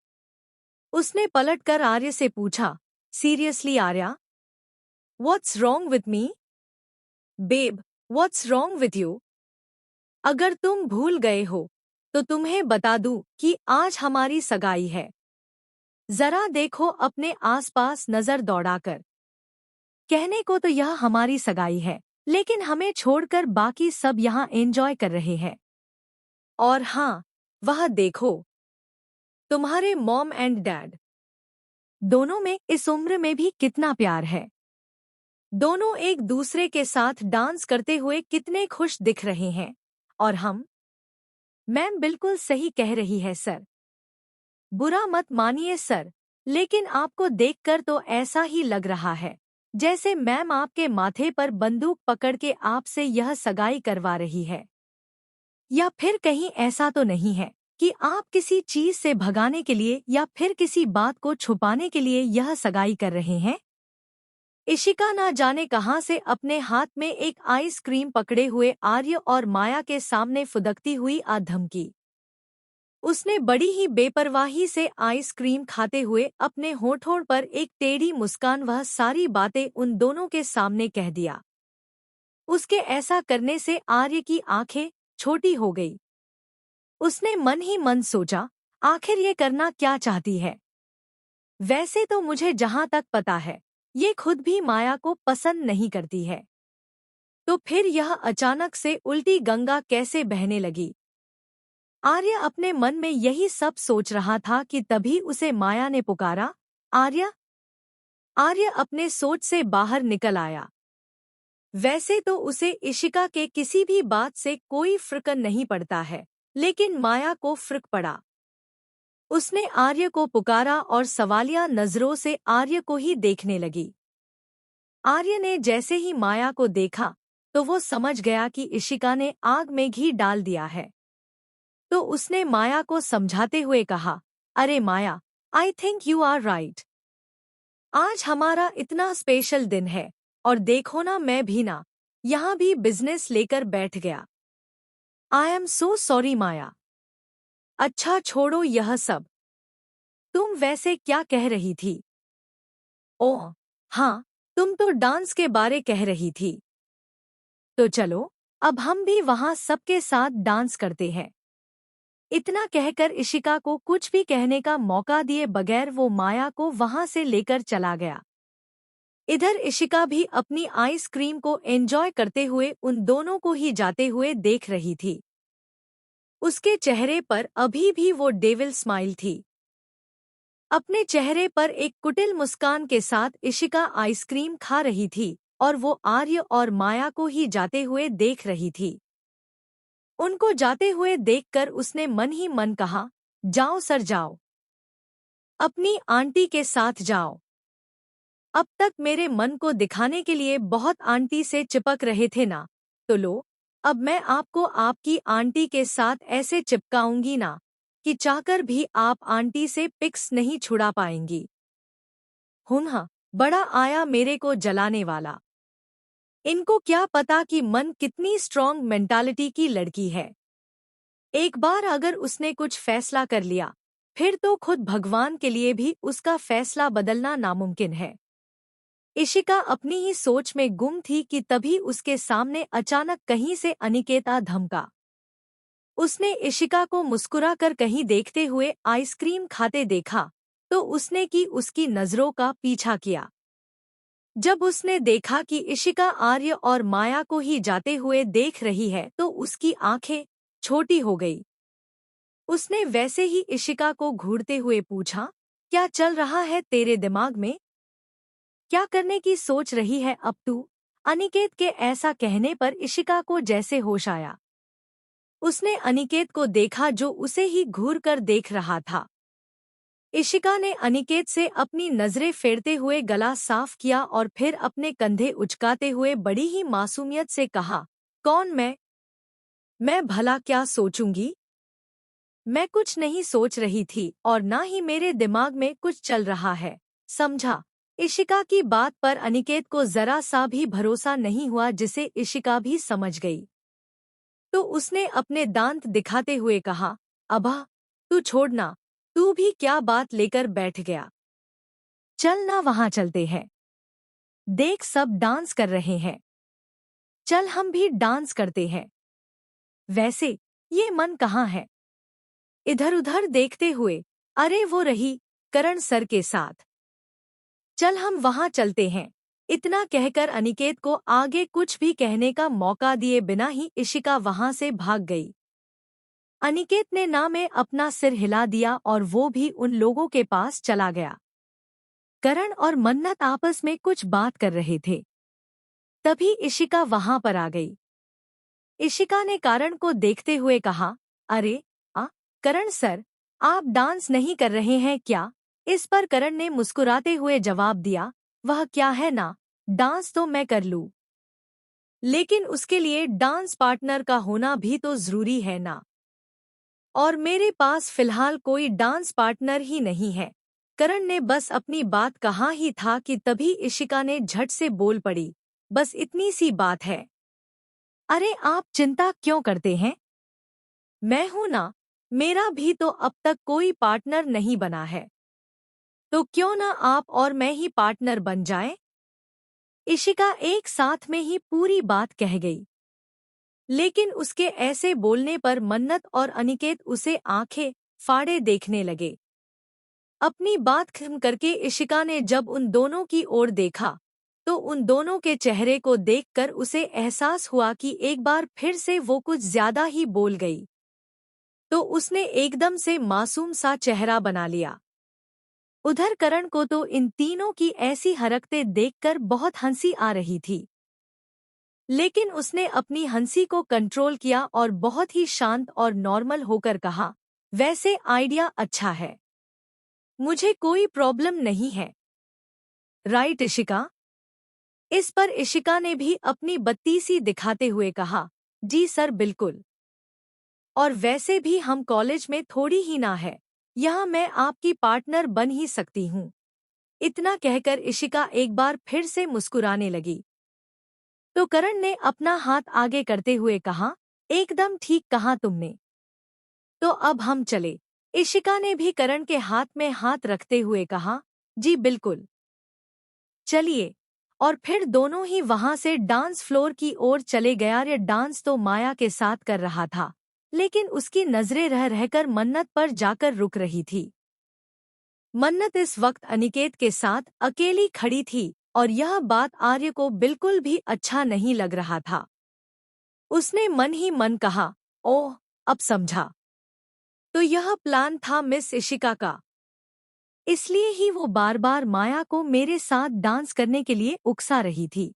उसने पलटकर आर्य से पूछा, seriously Arya, what's wrong with me? Babe, what's wrong with you? अगर तुम भूल गए हो तो तुम्हें बता दूं कि आज हमारी सगाई है। जरा देखो अपने आसपास नजर दौड़ाकर। कहने को तो यह हमारी सगाई है, लेकिन हमें छोड़कर बाकी सब यहाँ एंजॉय कर रहे हैं। और हाँ, वह देखो, तुम्हारे मॉम एंड डैड, दोनों में इस उम्र में भी कितना प्यार है। दोनों एक दूसरे के साथ डांस करते हुए कितने खुश दिख रहे हैं। और हम? मैम बिल्कुल सही कह रही है सर। बुरा मत मानिए सर, लेकिन आपको देखकर तो ऐसा ही लग रहा है जैसे मैम आपके माथे पर बंदूक पकड़ के आपसे यह सगाई करवा रही है। या फिर कहीं ऐसा तो नहीं है कि आप किसी चीज से भगाने के लिए या फिर किसी बात को छुपाने के लिए यह सगाई कर रहे हैं? इशिका ना जाने कहां से अपने हाथ में एक आइसक्रीम पकड़े हुए आर्य और माया के सामने फुदकती हुई आ धमकी। उसने बड़ी ही बेपरवाही से आइसक्रीम खाते हुए अपने होठों पर एक टेढ़ी मुस्कान वह सारी बातें उन दोनों के सामने कह दिया। उसके ऐसा करने से आर्य की आंखें छोटी हो गई। उसने मन ही मन सोचा, आखिर ये करना क्या चाहती है? वैसे तो मुझे जहां तक पता है, ये खुद भी माया को पसंद नहीं करती है। तो फिर यह अचानक से उल्टी गंगा कैसे बहने लगी? आर्य अपने मन में यही सब सोच रहा था कि तभी उसे माया ने पुकारा, आर्य। आर्य अपने सोच से बाहर निकल आया। वैसे तो उसे इशिका के किसी भी बात से कोई फर्क नहीं पड़ता है, लेकिन माया को फर्क पड़ा। उसने आर्य को पुकारा और सवालिया नजरों से आर्य को ही देखने लगी। आर्य ने जैसे ही माया को देखा तो वो समझ गया कि इशिका ने आग में घी डाल दिया है। तो उसने माया को समझाते हुए कहा, अरे Maya, I think you are right. आज हमारा इतना स्पेशल दिन है और देखो ना, मैं भी ना यहाँ भी बिजनेस लेकर बैठ गया। आई एम सो सॉरी माया। अच्छा छोड़ो यह सब, तुम वैसे क्या कह रही थी? ओह हाँ, तुम तो डांस के बारे कह रही थी। तो चलो अब हम भी वहाँ सबके साथ डांस करते हैं। इतना कहकर इशिका को कुछ भी कहने का मौका दिए बगैर वो माया को वहां से लेकर चला गया। इधर इशिका भी अपनी आइसक्रीम को एंजॉय करते हुए उन दोनों को ही जाते हुए देख रही थी। उसके चेहरे पर अभी भी वो डेविल स्माइल थी। अपने चेहरे पर एक कुटिल मुस्कान के साथ इशिका आइसक्रीम खा रही थी और वो आर्य और माया को ही जाते हुए देख रही थी। उनको जाते हुए देखकर उसने मन ही मन कहा, जाओ सर जाओ, अपनी आंटी के साथ जाओ। अब तक मेरे मन को दिखाने के लिए बहुत आंटी से चिपक रहे थे ना, तो लो, अब मैं आपको आपकी आंटी के साथ ऐसे चिपकाऊंगी ना कि चाहकर भी आप आंटी से पिक्स नहीं छुड़ा पाएंगी। हुन्हा, बड़ा आया मेरे को जलाने वाला। इनको क्या पता कि मन कितनी स्ट्रॉन्ग मेंटालिटी की लड़की है। एक बार अगर उसने कुछ फैसला कर लिया, फिर तो खुद भगवान के लिए भी उसका फैसला बदलना नामुमकिन है। इशिका अपनी ही सोच में गुम थी कि तभी उसके सामने अचानक कहीं से अनिकेता धमका। उसने इशिका को मुस्कुराकर कहीं देखते हुए आइसक्रीम खाते देखा, तो उसने की उसकी नजरों का पीछा किया। जब उसने देखा कि इशिका आर्य और माया को ही जाते हुए देख रही है, तो उसकी आंखें छोटी हो गई। उसने वैसे ही इशिका को घूरते हुए पूछा, क्या चल रहा है तेरे दिमाग में? क्या करने की सोच रही है अब तू? अनिकेत के ऐसा कहने पर इशिका को जैसे होश आया। उसने अनिकेत को देखा जो उसे ही घूर कर देख रहा था। इशिका ने अनिकेत से अपनी नजरें फेरते हुए गला साफ किया और फिर अपने कंधे उचकाते हुए बड़ी ही मासूमियत से कहा, कौन मैं भला क्या सोचूंगी? मैं कुछ नहीं सोच रही थी और ना ही मेरे दिमाग में कुछ चल रहा है, समझा? इशिका की बात पर अनिकेत को जरा सा भी भरोसा नहीं हुआ, जिसे इशिका भी समझ गई। तो उसने अपने दांत दिखाते हुए कहा, अबा, तू छोड़ना, तू भी क्या बात लेकर बैठ गया? चल ना वहां चलते हैं। देख सब डांस कर रहे हैं, चल हम भी डांस करते हैं। वैसे ये मन कहाँ है? इधर उधर देखते हुए, अरे वो रही, करण सर के साथ। चल हम वहां चलते हैं। इतना कहकर अनिकेत को आगे कुछ भी कहने का मौका दिए बिना ही इशिका वहां से भाग गई। अनिकेत ने ना में अपना सिर हिला दिया और वो भी उन लोगों के पास चला गया। करण और मन्नत आपस में कुछ बात कर रहे थे। तभी इशिका वहां पर आ गई। इशिका ने करण को देखते हुए कहा, अरे करण सर, आप डांस नहीं कर रहे हैं क्या? इस पर करण ने मुस्कुराते हुए जवाब दिया, वह क्या है ना, डांस तो मैं कर लूं, लेकिन उसके लिए डांस पार्टनर का होना भी तो जरूरी है ना, और मेरे पास फिलहाल कोई डांस पार्टनर ही नहीं है। करण ने बस अपनी बात कहा ही था कि तभी इशिका ने झट से बोल पड़ी, बस इतनी सी बात है। अरे आप चिंता क्यों करते हैं? मैं हूं ना, मेरा भी तो अब तक कोई पार्टनर नहीं बना है, तो क्यों ना आप और मैं ही पार्टनर बन जाएं? इशिका एक साथ में ही पूरी बात कह गई। लेकिन उसके ऐसे बोलने पर मन्नत और अनिकेत उसे आंखें फाड़े देखने लगे। अपनी बात खत्म करके इशिका ने जब उन दोनों की ओर देखा, तो उन दोनों के चेहरे को देखकर उसे एहसास हुआ कि एक बार फिर से वो कुछ ज्यादा ही बोल गई। तो उसने एकदम से मासूम सा चेहरा बना लिया। उधर करण को तो इन तीनों की ऐसी हरकतें देखकर बहुत हंसी आ रही थी, लेकिन उसने अपनी हंसी को कंट्रोल किया और बहुत ही शांत और नॉर्मल होकर कहा, वैसे आइडिया अच्छा है, मुझे कोई प्रॉब्लम नहीं है। राइट इशिका? इस पर इशिका ने भी अपनी बत्तीसी दिखाते हुए कहा, जी सर बिल्कुल। और वैसे भी हम कॉलेज में थोड़ी ही ना है, यहाँ मैं आपकी पार्टनर बन ही सकती हूँ। इतना कहकर इशिका एक बार फिर से मुस्कुराने लगी। तो करण ने अपना हाथ आगे करते हुए कहा, एकदम ठीक कहा तुमने। तो अब हम चले। इशिका ने भी करण के हाथ में हाथ रखते हुए कहा, जी बिल्कुल, चलिए। और फिर दोनों ही वहां से डांस फ्लोर की ओर चले गया। ये डांस तो माया के साथ कर रहा था, लेकिन उसकी नजरें रह रहकर मन्नत पर जाकर रुक रही थी। मन्नत इस वक्त अनिकेत के साथ अकेली खड़ी थी और यह बात आर्य को बिल्कुल भी अच्छा नहीं लग रहा था। उसने मन ही मन कहा, ओह, अब समझा, तो यह प्लान था मिस इशिका का। इसलिए ही वो बार बार माया को मेरे साथ डांस करने के लिए उकसा रही थी,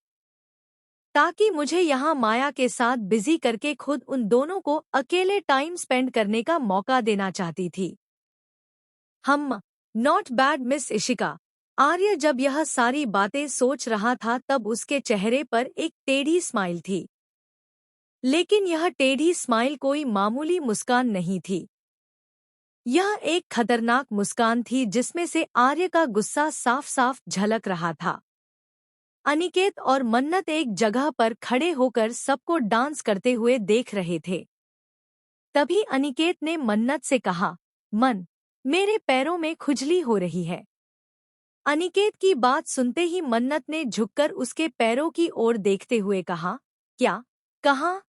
ताकि मुझे यहाँ माया के साथ बिजी करके खुद उन दोनों को अकेले टाइम स्पेंड करने का मौका देना चाहती थी। Not bad miss Ishika. Arya जब यह सारी बातें सोच रहा था तब उसके चेहरे पर एक टेढ़ी स्माइल थी। लेकिन यह टेढ़ी स्माइल कोई मामूली मुस्कान नहीं थी। यह एक खतरनाक मुस्कान थी जिसमें से आर्य का गुस्सा साफ साफ झलक रहा था। अनिकेत और मन्नत एक जगह पर खड़े होकर सबको डांस करते हुए देख रहे थे। तभी अनिकेत ने मन्नत से कहा, मन, मेरे पैरों में खुजली हो रही है। अनिकेत की बात सुनते ही मन्नत ने झुककर उसके पैरों की ओर देखते हुए कहा, क्या? कहाँ?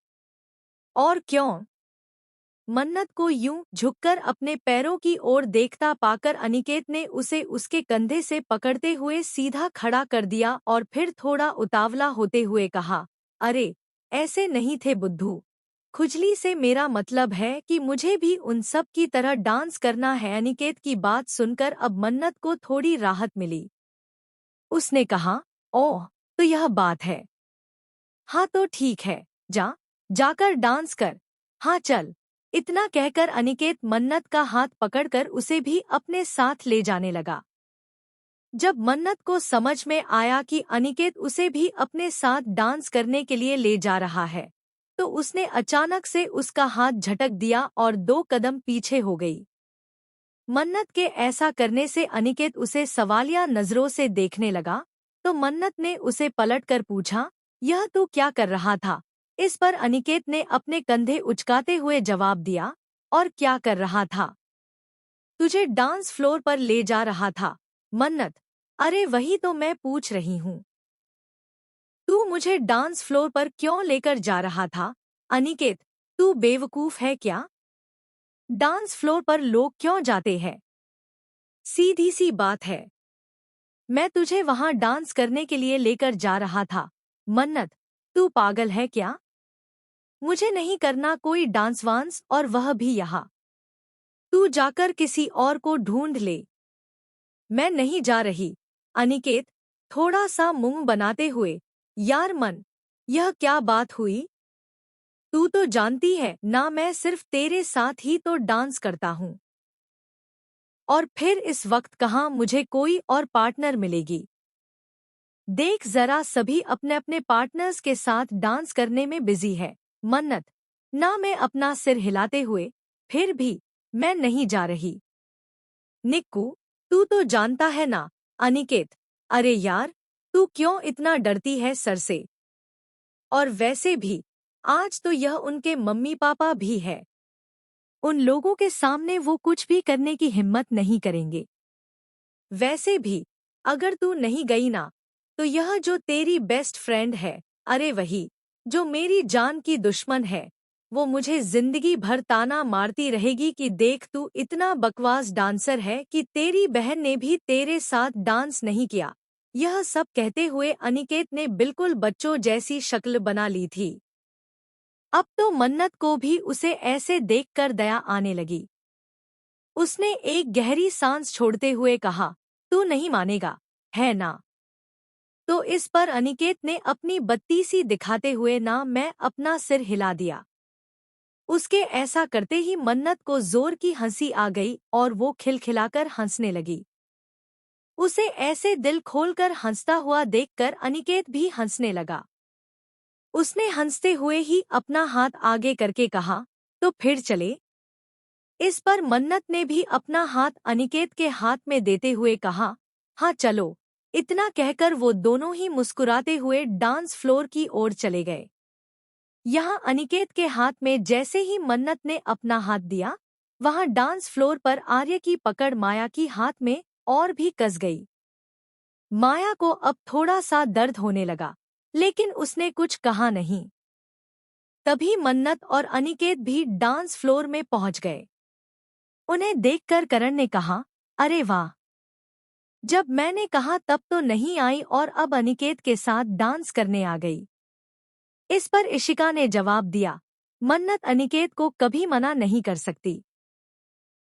और क्यों? मन्नत को यूं झुककर अपने पैरों की ओर देखता पाकर अनिकेत ने उसे उसके कंधे से पकड़ते हुए सीधा खड़ा कर दिया और फिर थोड़ा उतावला होते हुए कहा, अरे, ऐसे नहीं थे बुद्धू। खुजली से मेरा मतलब है कि मुझे भी उन सब की तरह डांस करना है। अनिकेत की बात सुनकर अब मन्नत को थोड़ी राहत मिली। उसने कहा, ओह, तो यह बात है। हाँ तो ठीक है, जाकर डांस कर। हाँ चल। इतना कहकर अनिकेत मन्नत का हाथ पकड़कर उसे भी अपने साथ ले जाने लगा। जब मन्नत को समझ में आया कि अनिकेत उसे भी अपने साथ डांस करने के लिए ले जा रहा है, तो उसने अचानक से उसका हाथ झटक दिया और 2 कदम पीछे हो गई। मन्नत के ऐसा करने से अनिकेत उसे सवालिया नजरों से देखने लगा, तो मन्नत ने उसे पलटकर पूछा, यह तू क्या कर रहा था? इस पर अनिकेत ने अपने कंधे उचकाते हुए जवाब दिया, और क्या कर रहा था? तुझे डांस फ्लोर पर ले जा रहा था। मन्नत, अरे वही तो मैं पूछ रही हूँ। तू मुझे डांस फ्लोर पर क्यों लेकर जा रहा था? अनिकेत, तू बेवकूफ है क्या? डांस फ्लोर पर लोग क्यों जाते हैं? सीधी सी बात है। मैं तुझे वहां डांस करने के लिए लेकर जा रहा था। मन्नत, तू पागल है क्या? मुझे नहीं करना कोई डांस वांस, और वह भी यहाँ। तू जाकर किसी और को ढूंढ ले। मैं नहीं जा रही। अनिकेत, थोड़ा सा मुंह बनाते हुए, यार मन, यह क्या बात हुई? तू तो जानती है ना, मैं सिर्फ तेरे साथ ही तो डांस करता हूँ। और फिर इस वक्त कहाँ मुझे कोई और पार्टनर मिलेगी? देख जरा, सभी अपने अपने पार्टनर्स के साथ डांस करने में बिजी है। मन्नत, ना, मैं अपना सिर हिलाते हुए, फिर भी मैं नहीं जा रही। निक्कू, तू तो जानता है ना। अनिकेत, अरे यार, तू क्यों इतना डरती है सर से? और वैसे भी आज तो यह उनके मम्मी पापा भी है। उन लोगों के सामने वो कुछ भी करने की हिम्मत नहीं करेंगे। वैसे भी अगर तू नहीं गई ना, तो यह जो तेरी बेस्ट फ्रेंड है, अरे वही जो मेरी जान की दुश्मन है, वो मुझे जिंदगी भर ताना मारती रहेगी कि देख, तू इतना बकवास डांसर है कि तेरी बहन ने भी तेरे साथ डांस नहीं किया। यह सब कहते हुए अनिकेत ने बिल्कुल बच्चों जैसी शक्ल बना ली थी। अब तो मन्नत को भी उसे ऐसे देखकर दया आने लगी। उसने एक गहरी सांस छोड़ते हुए कहा, तू नहीं मानेगा, है ना? तो इस पर अनिकेत ने अपनी बत्ती सी दिखाते हुए ना मैं अपना सिर हिला दिया। उसके ऐसा करते ही मन्नत को जोर की हंसी आ गई और वो खिलखिलाकर हंसने लगी। उसे ऐसे दिल खोलकर हंसता हुआ देखकर अनिकेत भी हंसने लगा। उसने हंसते हुए ही अपना हाथ आगे करके कहा, तो फिर चले? इस पर मन्नत ने भी अपना हाथ अनिकेत के हाथ में देते हुए कहा, हाँ चलो। इतना कहकर वो दोनों ही मुस्कुराते हुए डांस फ्लोर की ओर चले गए। यहाँ अनिकेत के हाथ में जैसे ही मन्नत ने अपना हाथ दिया, वहाँ डांस फ्लोर पर आर्य की पकड़ माया की हाथ में और भी कस गई। माया को अब थोड़ा सा दर्द होने लगा, लेकिन उसने कुछ कहा नहीं। तभी मन्नत और अनिकेत भी डांस फ्लोर में पहुंच गए। उन्हें देखकर करण ने कहा, अरे वाह, जब मैंने कहा तब तो नहीं आई और अब अनिकेत के साथ डांस करने आ गई। इस पर इशिका ने जवाब दिया, मन्नत अनिकेत को कभी मना नहीं कर सकती।